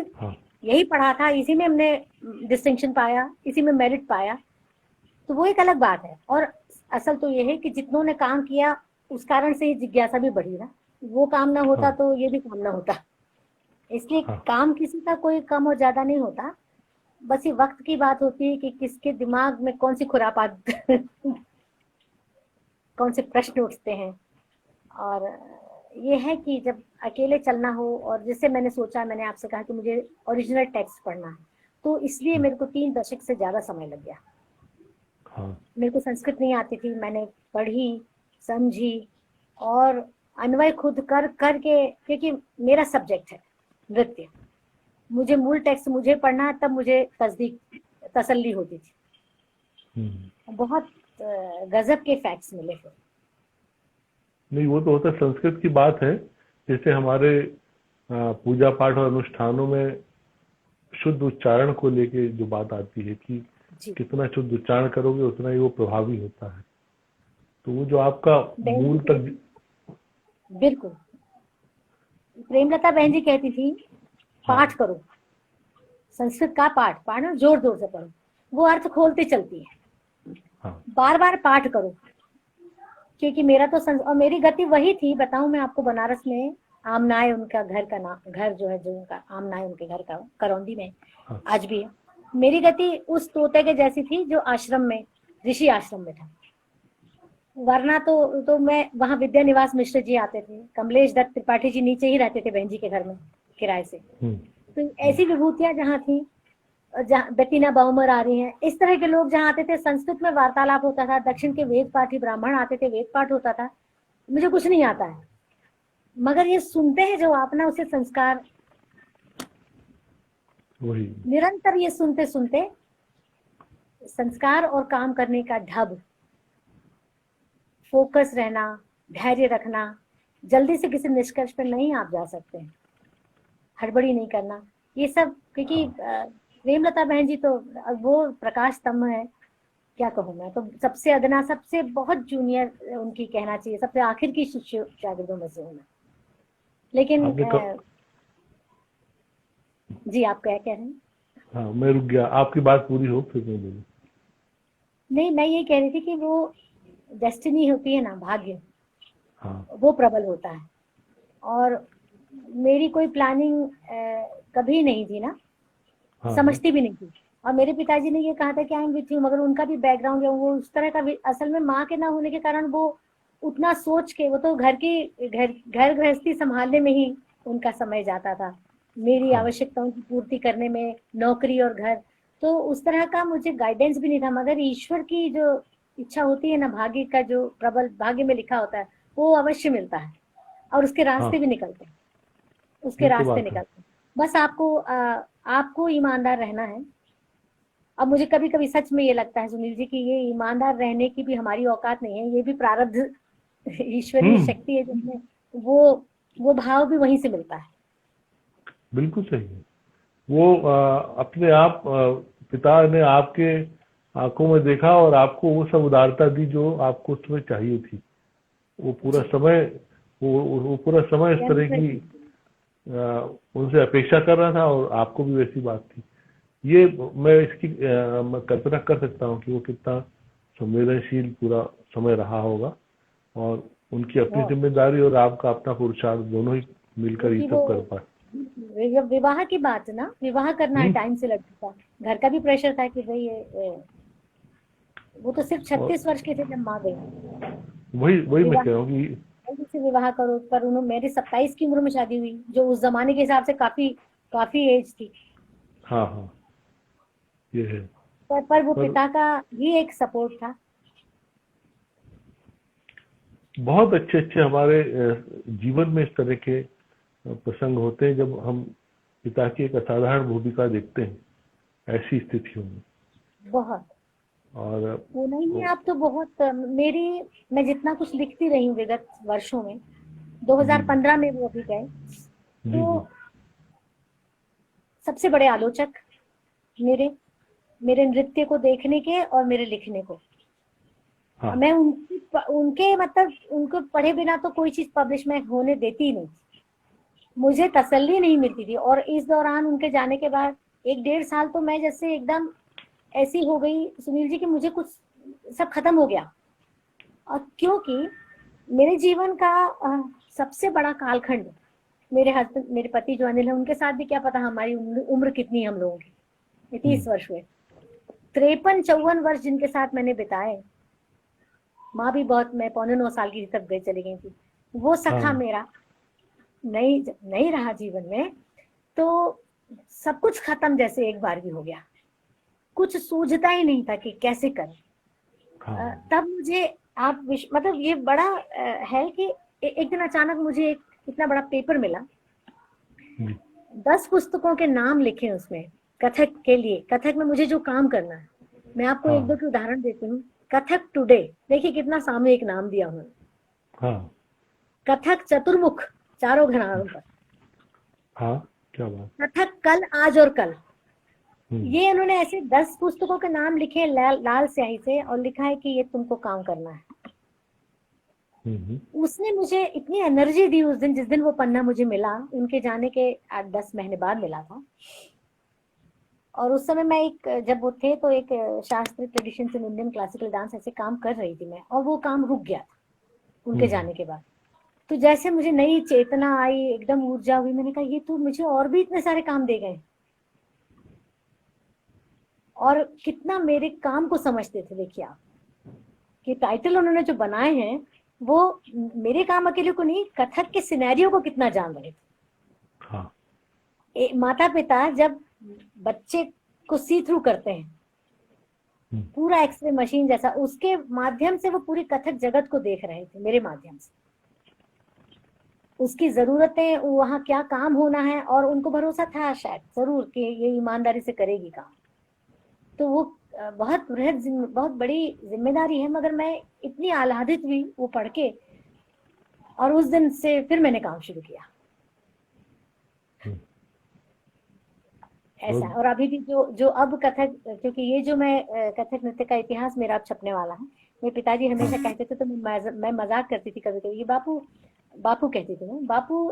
यही पढ़ा था, इसी में हमने डिस्टिंक्शन पाया, इसी में मेरिट पाया। तो वो एक अलग बात है। और असल तो ये है कि जितनों ने काम किया उस कारण से जिज्ञासा भी बढ़ी ना। वो काम ना होता तो ये भी काम ना होता। इसलिए काम किसी का कोई कम और ज्यादा नहीं होता, बस ये वक्त की बात होती है कि किसके दिमाग में कौन सी खुरापात कौन से प्रश्न उठते हैं। और ये है कि जब अकेले चलना हो, और जैसे मैंने सोचा, मैंने आपसे कहा कि मुझे ओरिजिनल टेक्स्ट पढ़ना है, तो इसलिए मेरे को 3 दशक से ज्यादा समय लग गया। मेरे को संस्कृत नहीं आती थी, मैंने पढ़ी, समझी और अन्वय खुद करके, क्योंकि मेरा सब्जेक्ट है नृत्य, मुझे मूल टेक्स्ट मुझे पढ़ना, तब मुझे तसल्ली होती थी। बहुत गजब के फैक्ट्स मिले फिर। नहीं, वो तो होता संस्कृत की बात है। जैसे हमारे पूजा पाठ और अनुष्ठानों में शुद्ध उच्चारण को लेके जो बात आती है कि कितना शुद्ध उच्चारण करोगे उतना ही वो प्रभावी होता है। तो वो जो आपका मूल तक, बिल्कुल प्रेमलता बहन जी कहती थी, पाठ करो, संस्कृत का पाठ पढ़ना, जोर जोर से पढ़ो, वो अर्थ खोलते चलती है। बार बार पाठ करो, क्योंकि मेरा तो और मेरी गति वही थी, बताऊं मैं आपको, बनारस में आमनाय उनका घर का नाम, घर जो है जो उनका आमनाय उनके घर का करौंदी में हाँ। आज भी है। मेरी गति उस तोते के जैसी थी जो आश्रम में, ऋषि आश्रम में था। वरना तो मैं वहाँ, विद्या निवास मिश्र जी आते थे, कमलेश दत्त त्रिपाठी जी नीचे ही रहते थे बहन जी के घर में किराए से। तो ऐसी विभूतियां जहाँ थी, जहाँ बेटीना बाउमर आ रही हैं, इस तरह के लोग जहाँ आते थे, संस्कृत में वार्तालाप होता था, दक्षिण के वेद पाठी ब्राह्मण आते थे, वेद पाठ होता था। मुझे कुछ नहीं आता है, मगर ये सुनते हैं जो आप ना, उसे संस्कार वही निरंतर ये सुनते सुनते संस्कार और काम करने का ढब, फोकस रहना, धैर्य रखना, जल्दी से किसी निष्कर्ष पर नहीं आप जा सकते हैं, हड़बड़ी नहीं करना, ये सब। क्योंकि प्रेमलता बहन जी तो वो प्रकाश स्तंभ है, क्या कहूँ मैं, तो सबसे अदना, सबसे बहुत जूनियर उनकी कहना चाहिए, सबसे आखिर की शिष्य शागिर्दों में से हूँ मैं। लेकिन जी आप क्या कह रहे हैं? हाँ, मैं रुक गया, आपकी बात पूरी हो फिर मैं बोलूँ। नहीं, मैं ये कह रही थी कि वो डेस्टिनी होती है ना, भाग्य, हाँ, वो प्रबल होता है। और मेरी कोई प्लानिंग कभी नहीं थी ना, हाँ, समझती भी नहीं थी। और मेरे पिताजी ने ये कहा था कि आई एम विथ यू, मगर उनका भी बैकग्राउंड है वो उस तरह का, असल में माँ के ना होने के कारण वो उतना सोच के, वो तो घर गृहस्थी संभालने में ही उनका समय जाता था, मेरी हाँ, आवश्यकताओं की पूर्ति करने में, नौकरी और घर, तो उस तरह का मुझे गाइडेंस भी नहीं था। मगर ईश्वर की जो इच्छा होती है ना, भाग्य का जो प्रबल भाग्य में लिखा होता है, वो अवश्य मिलता है, और उसके रास्ते हाँ, भी निकलते हैं, उसके ये तो रास्ते बात है। निकलते हैं। बस आपको ईमानदार रहना है। अब मुझे कभी कभी सच में ये लगता है सुनील जी कि ये ईमानदार रहने की भी हमारी औकात नहीं है, ये भी प्रारब्ध, ईश्वरीय शक्ति है जिसमें वो भाव भी वहीं से मिलता है। बिल्कुल सही है। वो अपने आप पिता ने आपके आंखों में देखा और आपको वो सब उदारता दी जो आपको उसमें चाहिए थी। वो पूरा समय वो पूरा समय इस तरह की उनसे अपेक्षा कर रहा था और आपको भी वैसी बात थी। ये मैं इसकी मैं कल्पना कर सकता हूँ कि वो कितना संवेदनशील पूरा समय रहा होगा, और उनकी अपनी जिम्मेदारी और आपका अपना पुरुषार्थ दोनों ही मिलकर ये सब कर पाए। विवाह की बात ना, विवाह करना है टाइम से लड़की का, घर का भी प्रेशर था कि भाई वो तो सिर्फ 36 वर्ष के थे जब माँ गई। वही मैं कह रहा हूँ कि से विवाह करो, पर उन्होंने, मेरी 27 की उम्र में शादी हुई, जो उस जमाने के हिसाब से काफी एज थी। हाँ हाँ, ये है। पर वो पिता का ही एक सपोर्ट था। बहुत अच्छे हमारे जीवन में इस तरह के प्रसंग होते हैं जब हम पिता की एक असाधारण भूमिका देखते हैं ऐसी स्थितियों में। बहुत। और वो नहीं है, आप तो बहुत, मैं जितना कुछ लिखती रही हूँ विगत वर्षों में, 2015 में वो अभी गए, तो सबसे बड़े आलोचक मेरे नृत्य को देखने के और मेरे लिखने को। हाँ। मैं उनके मतलब उनको पढ़े बिना तो कोई चीज पब्लिश में होने देती ही नहीं, मुझे तसल्ली नहीं मिलती थी। और इस दौरान उनके जाने के बाद 1-1.5 साल तो मैं जैसे एकदम ऐसी हो गई सुनील जी कि मुझे कुछ सब खत्म हो गया। और क्योंकि मेरे जीवन का सबसे बड़ा कालखंड, मेरे हस्बैंड, मेरे पति जो अनिल है, उनके साथ भी क्या पता हमारी उम्र कितनी हम लोगों की, 30 वर्ष हुए, 53-54 वर्ष जिनके साथ मैंने बिताए। माँ भी बहुत, मैं 8.25 साल की तब गई चली गई थी। वो सखा मेरा नहीं रहा जीवन में, तो सब कुछ खत्म जैसे एक बार भी हो गया, कुछ सूझता ही नहीं था कि कैसे करें। तब मुझे आप मतलब ये बड़ा है कि एक दिन अचानक मुझे एक इतना बड़ा पेपर मिला, 10 पुस्तकों के नाम लिखे उसमें कथक के लिए, कथक में मुझे जो काम करना है। मैं आपको 1-2 के उदाहरण देती हूँ। कथक टुडे, देखिए कितना सामूहिक नाम दिया उन्होंने। कथक चतुर्मुख, 4 घरानों पर। क्या बात। कथक कल, आज और कल, ये उन्होंने ऐसे 10 पुस्तकों के नाम लिखे लाल स्याही से, और लिखा है कि ये तुमको काम करना है। उसने मुझे इतनी एनर्जी दी उस दिन, जिस दिन वो पन्ना मुझे मिला, उनके जाने के 8-10 महीने बाद मिला था। और उस समय मैं जब वो थे तो एक शास्त्रीय traditions in Indian classical dance ऐसे काम कर रही थी मैं, और वो काम रुक गया था। उनके जाने के बाद। तो जैसे मुझे नई चेतना आई, एकदम ऊर्जा हुई, मैंने कहा ये तो मुझे और भी इतने सारे काम दे गए, और कितना मेरे काम को समझते थे। देखिए आप कि टाइटल उन्होंने जो बनाए हैं वो मेरे काम अकेले को नहीं, कथक के सिनेरियो को कितना जान रहे थे। हाँ, माता पिता जब बच्चे को सी थ्रू करते हैं, पूरा एक्सरे मशीन जैसा, उसके माध्यम से वो पूरी कथक जगत को देख रहे थे मेरे माध्यम से, उसकी जरूरतें, वहाँ क्या काम होना है, और उनको भरोसा था शायद जरूर कि ये ईमानदारी से करेगी काम। तो वो बहुत बहुत बड़ी जिम्मेदारी है, मगर मैं इतनी आह्लादित हुई वो पढ़ के, और उस दिन से फिर मैंने काम शुरू किया ऐसा। और अभी भी जो अब कथक, क्योंकि ये जो मैं कथक नृत्य का इतिहास मेरा अब छपने वाला है, मेरे पिताजी हमेशा कहते थे, तो मैं मजाक करती थी कभी कभी, ये बापू बापू कहती थी मैं, बापू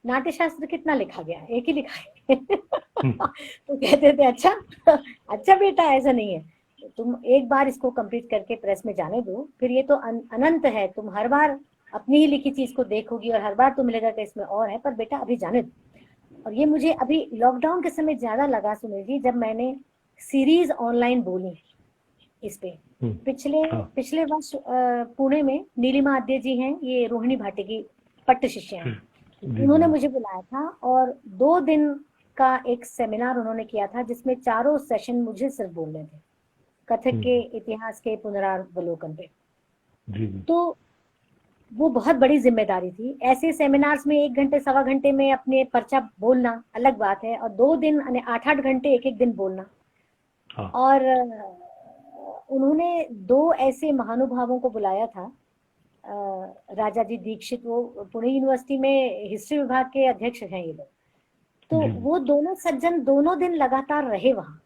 नाट्य शास्त्र कितना लिखा गया, एक ही लिखा है तो कहते थे अच्छा अच्छा बेटा, ऐसा नहीं है, तुम एक बार इसको कंप्लीट करके प्रेस में जाने दो, फिर ये तो अनंत है, तुम हर बार अपनी ही लिखी चीज को देखोगी और हर बार तुम्हें लगेगा कि इसमें और है, पर बेटा अभी जाने दो। और ये मुझे अभी लॉकडाउन के समय ज्यादा लगा सुनील जी, जब मैंने सीरीज ऑनलाइन बोली इस पे। पिछले वर्ष पुणे में नीलिमा आद्य जी हैं, ये रोहिणी भाटी की पट्ट शिष्य हैं, उन्होंने मुझे बुलाया था और 2 दिन का एक सेमिनार उन्होंने किया था, जिसमें 4 सेशन मुझे सिर्फ बोलने थे कथक के इतिहास के पुनरावलोकन पे। तो वो बहुत बड़ी जिम्मेदारी थी। ऐसे सेमिनार्स में 1 घंटे 1.25 घंटे में अपने पर्चा बोलना अलग बात है, और 2 दिन 8-8 घंटे एक दिन बोलना। और उन्होंने 2 ऐसे महानुभावों को बुलाया था, राजा जी दीक्षित, वो पुणे यूनिवर्सिटी में हिस्ट्री विभाग के अध्यक्ष हैं ये लोग। तो वो दोनों सज्जन दोनों दिन लगातार रहे वहाँ,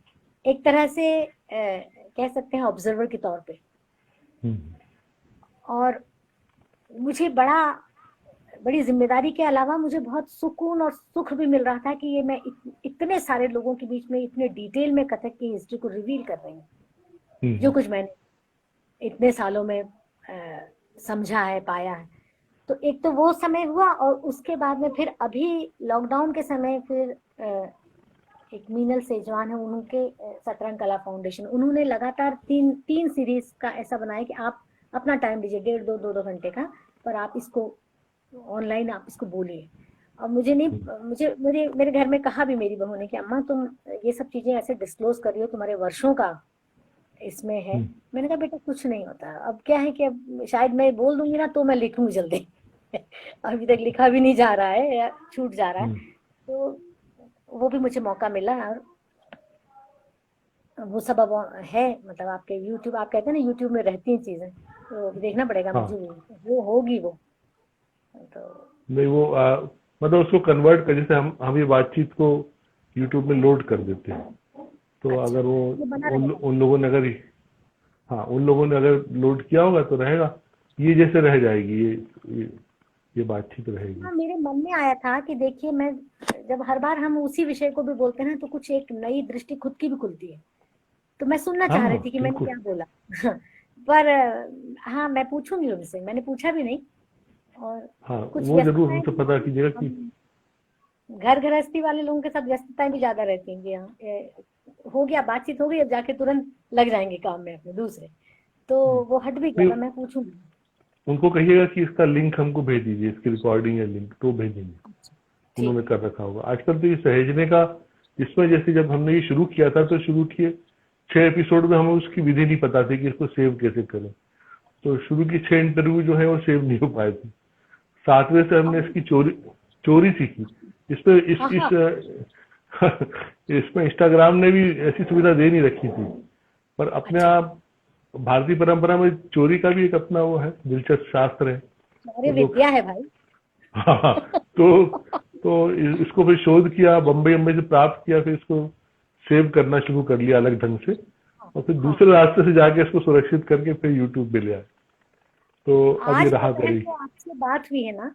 एक तरह से कह सकते हैं ऑब्जर्वर के तौर पे। और मुझे बड़ी जिम्मेदारी के अलावा मुझे बहुत सुकून और सुख भी मिल रहा था कि ये मैं इतने सारे लोगों के बीच में इतने डिटेल में कथक की हिस्ट्री को रिवील कर रही हूँ, जो कुछ मैंने इतने सालों में समझा है, पाया है। तो एक तो वो समय हुआ, और उसके बाद में फिर अभी लॉकडाउन के समय फिर एक मीनल सेजवान है, उनके सतरंग कला फाउंडेशन, उन्होंने लगातार 3 सीरीज का ऐसा बनाया कि आप अपना टाइम दीजिए, 1.5-2 घंटे का, पर आप इसको ऑनलाइन आप इसको बोलिए। और मेरे घर में कहा भी मेरी बहू ने कि अम्मा तुम ये सब चीजें ऐसे डिस्क्लोज कर रही हो, तुम्हारे वर्षों का इसमें है। मैंने कहा बेटा कुछ नहीं होता, अब क्या है कि अब शायद मैं बोल दूंगी ना तो मैं लिखूंगी जल्दी अभी तक लिखा भी नहीं जा रहा है या छूट जा रहा है, तो वो भी मुझे मौका मिला। और वो सब अब है, मतलब आपके यूट्यूब, आप कहते हैं ना यूट्यूब में रहती हैं चीजें, तो देखना पड़ेगा मुझे वो होगी वो तो नहीं, वो मतलब उसको कन्वर्ट कर, जैसे हम ये बातचीत को यूट्यूब में लोड कर देते हैं, तो अच्छा, अगर वो उन लोगों ने अगर लोड किया होगा तो रहेगा, ये जैसे रह जाएगी, ये बातचीत रहेगी। हाँ, मेरे मन में आया था कि देखिए, मैं जब हर बार हम उसी विषय को भी बोलते हैं तो कुछ एक नई दृष्टि खुद की भी खुलती है, तो मैं सुनना चाह रही थी कि मैंने क्या बोला पर हाँ, मैं पूछूंगी उनसे, मैंने पूछा भी नहीं। और कुछ वो जरूर उनसे पता कीजिएगा कि घर गृहस्थी वाले लोगों के साथ व्यस्तताएं भी ज्यादा रहती हैं। हाँ, हो गया, बातचीत हो गई, अब जाके तुरंत लग जाएंगे काम में अपने दूसरे, तो वो हट भी गया। मैं पूछूंगी, उनको कहिएगा कि इसका लिंक हमको भेज दीजिए, इसकी रिकॉर्डिंग या लिंक तो भेजेंगे, उन्होंने कर रखा होगा। आजकल तो ये सहेजने का, इसमें जैसे जब हमने ये शुरू किया था तो शुरू किए 6 एपिसोड में हमें उसकी विधि नहीं पता थी कि इसको सेव कैसे करें, तो शुरू की 6 इंटरव्यू जो है वो सेव नहीं हो पाए थे। 7वें से हमने इसकी चोरी सीखी। इसमें इंस्टाग्राम ने भी ऐसी सुविधा दे नहीं रखी थी, पर अपने आप भारतीय परंपरा में चोरी का भी एक अपना वो है, दिलचस्प शास्त्र है, अरे विद्या है भाई। हाँ, तो इसको फिर शोध किया, बम्बई से प्राप्त किया, फिर इसको सेव करना शुरू कर लिया अलग ढंग से, और फिर दूसरे रास्ते से जाके इसको सुरक्षित करके फिर यूट्यूब पे ले आए। तो अब ये रहा करी। आपसे बात हुई है ना,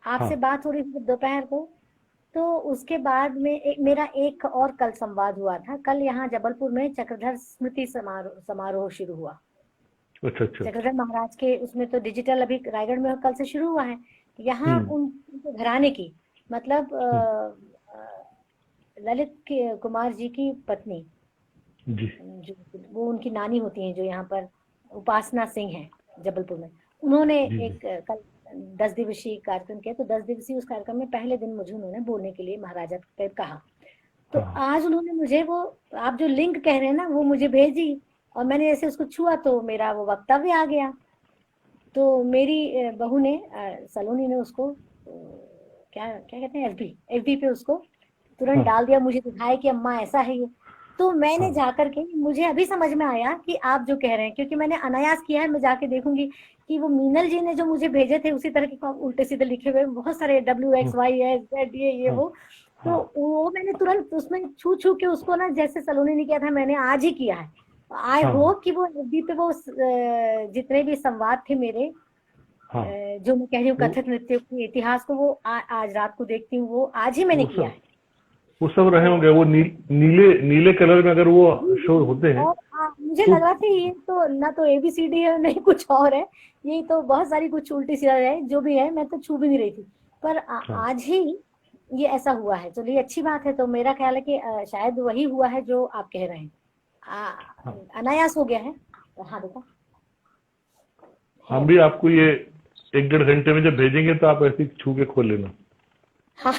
आपसे बात हो रही थी दोपहर को, तो उसके बाद में मेरा एक और कल संवाद हुआ था। कल यहाँ जबलपुर में चक्रधर स्मृति समारोह शुरू हुआ, अच्छा अच्छा। चक्रधर महाराज के उसमें तो डिजिटल अभी रायगढ़ में कल से शुरू हुआ है। यहाँ हम्म उनके घराने की, मतलब हम्म, ललित कुमार जी की पत्नी, जी जो वो उनकी नानी होती हैं, जो यहाँ पर उपासना सिंह है जबलपुर में, उन्होंने जी जी। एक कल 10 दिवसीय कार्यक्रम किया। तो 10 दिवसीय उस कार्यक्रम में पहले दिन मुझे उन्होंने बोलने के लिए महाराजा पे कहा। तो हाँ आज उन्होंने मुझे वो, आप जो लिंक कह रहे हैं ना, वो मुझे भेजी, और मैंने ऐसे उसको छुआ तो मेरा वो वक्तव्य आ गया। तो मेरी बहू ने, सलोनी ने उसको क्या क्या कहते हैं, एफबी पे उसको तुरंत हाँ डाल दिया, मुझे दिखाया कि अम्मा ऐसा है ये। तो मैंने हाँ जाकर के, मुझे अभी समझ में आया कि आप जो कह रहे हैं, क्योंकि मैंने अनायास किया है, मैं जाके देखूंगी कि वो मीनल जी ने जो मुझे भेजे थे उसी तरह के उल्टे सीधे लिखे हुए बहुत सारे WXYZ ये हाँ वो। तो हाँ वो मैंने तुरंत उसमें छू छू के उसको ना, जैसे सलोनी ने किया था, मैंने आज ही किया है। आई हाँ होप कि वो एफबी पे वो जितने भी संवाद थे मेरे, हाँ। जो मैं कह रही हूँ वो कथक नृत्य के इतिहास को, वो आज रात को देखती हूँ, वो आज ही मैंने वो किया सब है। वो सब रहे तो होंगे। वो नीले नीले कलर में अगर वो जी शो जी, होते हैं और मुझे तो। लग रहा था ये तो ना तो ABCD है, नहीं कुछ और है, ये तो बहुत सारी कुछ उल्टी सीधा है जो भी है, मैं तो छू भी नहीं रही थी। पर हाँ आज ही ये ऐसा हुआ है, चलिए अच्छी बात है। तो मेरा ख्याल है कि शायद वही हुआ है जो आप कह रहे हैं। आ, हाँ। अनायास हो गया है। हाँ देखा है हम भी अभी। आपको ये 1-1.5 घंटे में जब भेजेंगे तो आप ऐसे ही छू के खोल लेना। हाँ,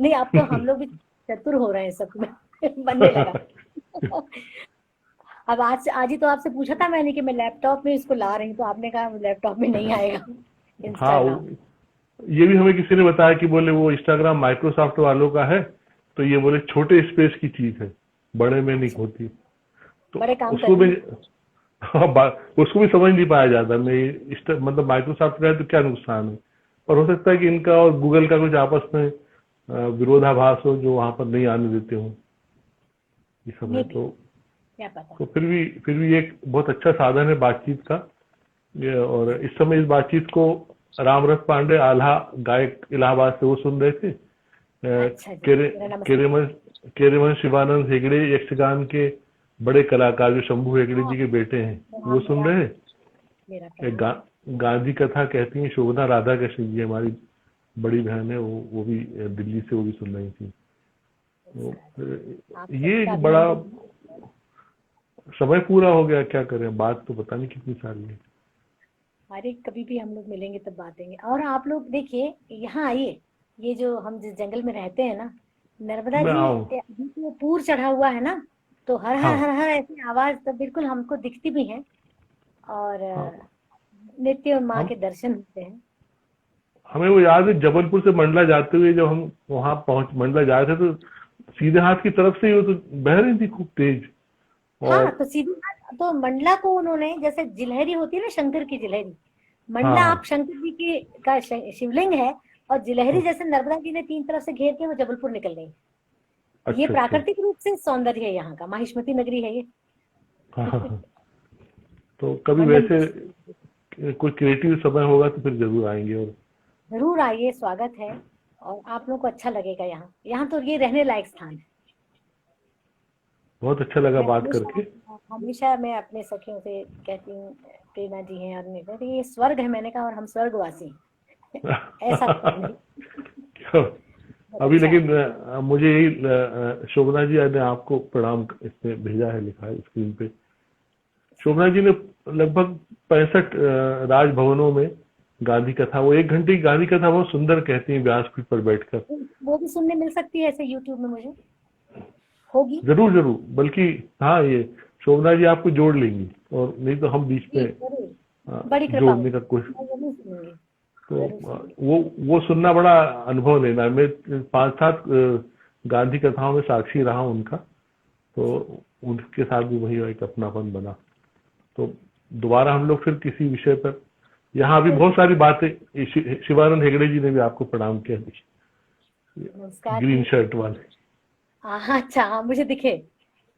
नहीं अब तो हम लोग भी चतुर हो रहे हैं सब में बनने लगा। अब आज ही तो आपसे पूछा था मैंने कि मैं लैपटॉप में इसको ला रही हूँ, तो आपने कहा लैपटॉप में नहीं आएगा हाँ इंस्टाग्राम। ये भी हमें किसी ने बताया कि बोले वो इंस्टाग्राम माइक्रोसॉफ्ट वालों का है, तो ये बोले छोटे स्पेस की चीज है, बड़े में नहीं अच्छा, होती। तो बड़े काम कर उसको भी दिए। हाँ, उसको भी समझ नहीं पाया जाता। मैं मतलब माइक्रोसॉफ्ट का है तो क्या नुकसान है। और हो सकता है कि इनका और गूगल का कुछ आपस में विरोधाभास हो, जो वहां पर नहीं आने देते हो। ये सब ये है भी क्या पता। तो फिर भी एक बहुत अच्छा साधन है बातचीत का। और इस समय इस बातचीत को रामरथ पांडे, आल्हा गायक इलाहाबाद से, वो सुन रहे थे। अच्छा जी, मेरा नमस्कार। केरेमन केरेमन शिवानंद हेगड़े यक्षगान के बड़े कलाकार, जो शंभू हेगड़े हाँ, जी के बेटे हैं, वो प्रणाम सुन मेरा, रहे हैं। मेरा एक प्रणाम। गांधी कथा कहती हैं शोभना राधा कृष्ण जी, हमारी बड़ी बहन है, वो भी दिल्ली से, वो भी सुन रही थी। तो आप ये सबका एक बड़ा, अभिनंदन। समय पूरा हो गया, क्या करें, बात तो पता नहीं कितनी सारी है। अरे कभी भी हम लोग मिलेंगे तब बातेंगे। और आप लोग देखिए, यहाँ आइए, ये जो हम जिस जंगल में रहते हैं ना, नर्मदा मैं जी आऊँ। अभी तो पूर चढ़ा हुआ है ना, तो हर हर हाँ हर हर ऐसी आवाज तो बिल्कुल हमको दिखती भी है। और हाँ। नित्य माँ हम के दर्शन होते हैं। हमें वो याद है, जबलपुर से मंडला जाते हुए जब हम वहां मंडला जा रहे थे, तो सीधे हाथ की तरफ से ही वो तो बह रही थी खूब तेज। हाँ, और तो सीधी बात, तो मंडला को उन्होंने, जैसे जिलहरी होती है ना, शंकर की जिलहरी, हाँ मंडला हाँ आप शंकर जी की का शिवलिंग है, और जिलहरी हाँ। जैसे नर्मदा जी ने 3 तरफ से घेर के वो जबलपुर निकल गई। ये अच्छा अच्छा। प्राकृतिक रूप से सौंदर्य है यहाँ का, माहिष्मती नगरी है ये। हाँ हाँ हाँ। तो कभी वर्णन वैसे कोई क्रिएटिव समय होगा तो फिर जरूर आएंगे। और जरूर आइए, स्वागत है। और आप लोगों को अच्छा लगेगा यहाँ, यहाँ तो ये रहने लायक स्थान है। बहुत अच्छा लगा मैं बात हमेशा करके। हमेशा मैं अपने सखियों से कहती हूँ, प्रेरणा जी हैं और मैं कहती हूँ, ये स्वर्ग है, मैंने कहा, और हम स्वर्गवासी हैं ऐसा कुछ नहीं। बहुत अभी अच्छा है। लेकिन मुझे यही शोभना जी ने आपको प्रणाम इसमें भेजा है, लिखा है स्क्रीन पे। शोभना जी ने लगभग 65 राजभवनों में गांधी कथा, वो 1 घंटे की गांधी कथा बहुत सुंदर कहती हैं व्यासपीठ पर बैठकर। वो भी सुनने मिल सकती है ऐसे यूट्यूब में, मुझे होगी। जरूर जरूर, बल्कि हाँ, ये शोभना जी आपको जोड़ लेंगी, और नहीं तो हम बीच जी में जरूर, बड़ी कृपा जोड़ने का होगी, कोशिश। मैं जरूर सुनूंगी, तो जरूर सुनूंगी। वो सुनना बड़ा अनुभव लेना है। मैं 5-7 गांधी कथाओं में साक्षी रहा उनका, तो उनके साथ भी वही एक अपनापन बना। तो दोबारा हम लोग फिर किसी विषय पर, यहाँ भी बहुत सारी बातें। शिवानंद हेगड़े जी ने भी आपको प्रणाम किया, नमस्कार ग्रीन जी। शर्ट वाले। हाँ अच्छा, हाँ मुझे दिखे।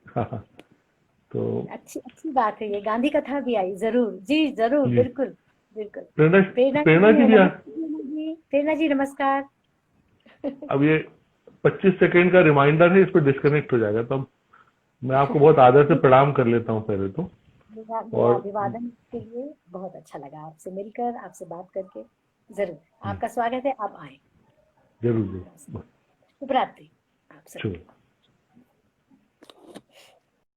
हाँ हाँ। तो अच्छी अच्छी बात है, ये गांधी कथा भी आई, जरूर जी, जरूर, जी, बिल्कुल बिल्कुल। प्रेरणा प्रेरणा प्रेरणा जी जी भी नमस्ते, प्रेरणा जी, प्रेरणा जी नमस्कार। अब ये 25 सेकंड का रिमाइंडर है, इस पर डिस्कनेक्ट हो जाएगा, तो मैं आपको बहुत आदर से प्रणाम कर लेता हूँ पहले तो। मेरा और अभिवादन के लिए बहुत अच्छा लगा आपसे मिलकर, आपसे बात करके। जरूर आपका स्वागत है, आप आए। जरूर जरूर शुभ रात्रि आप सबको। शुभ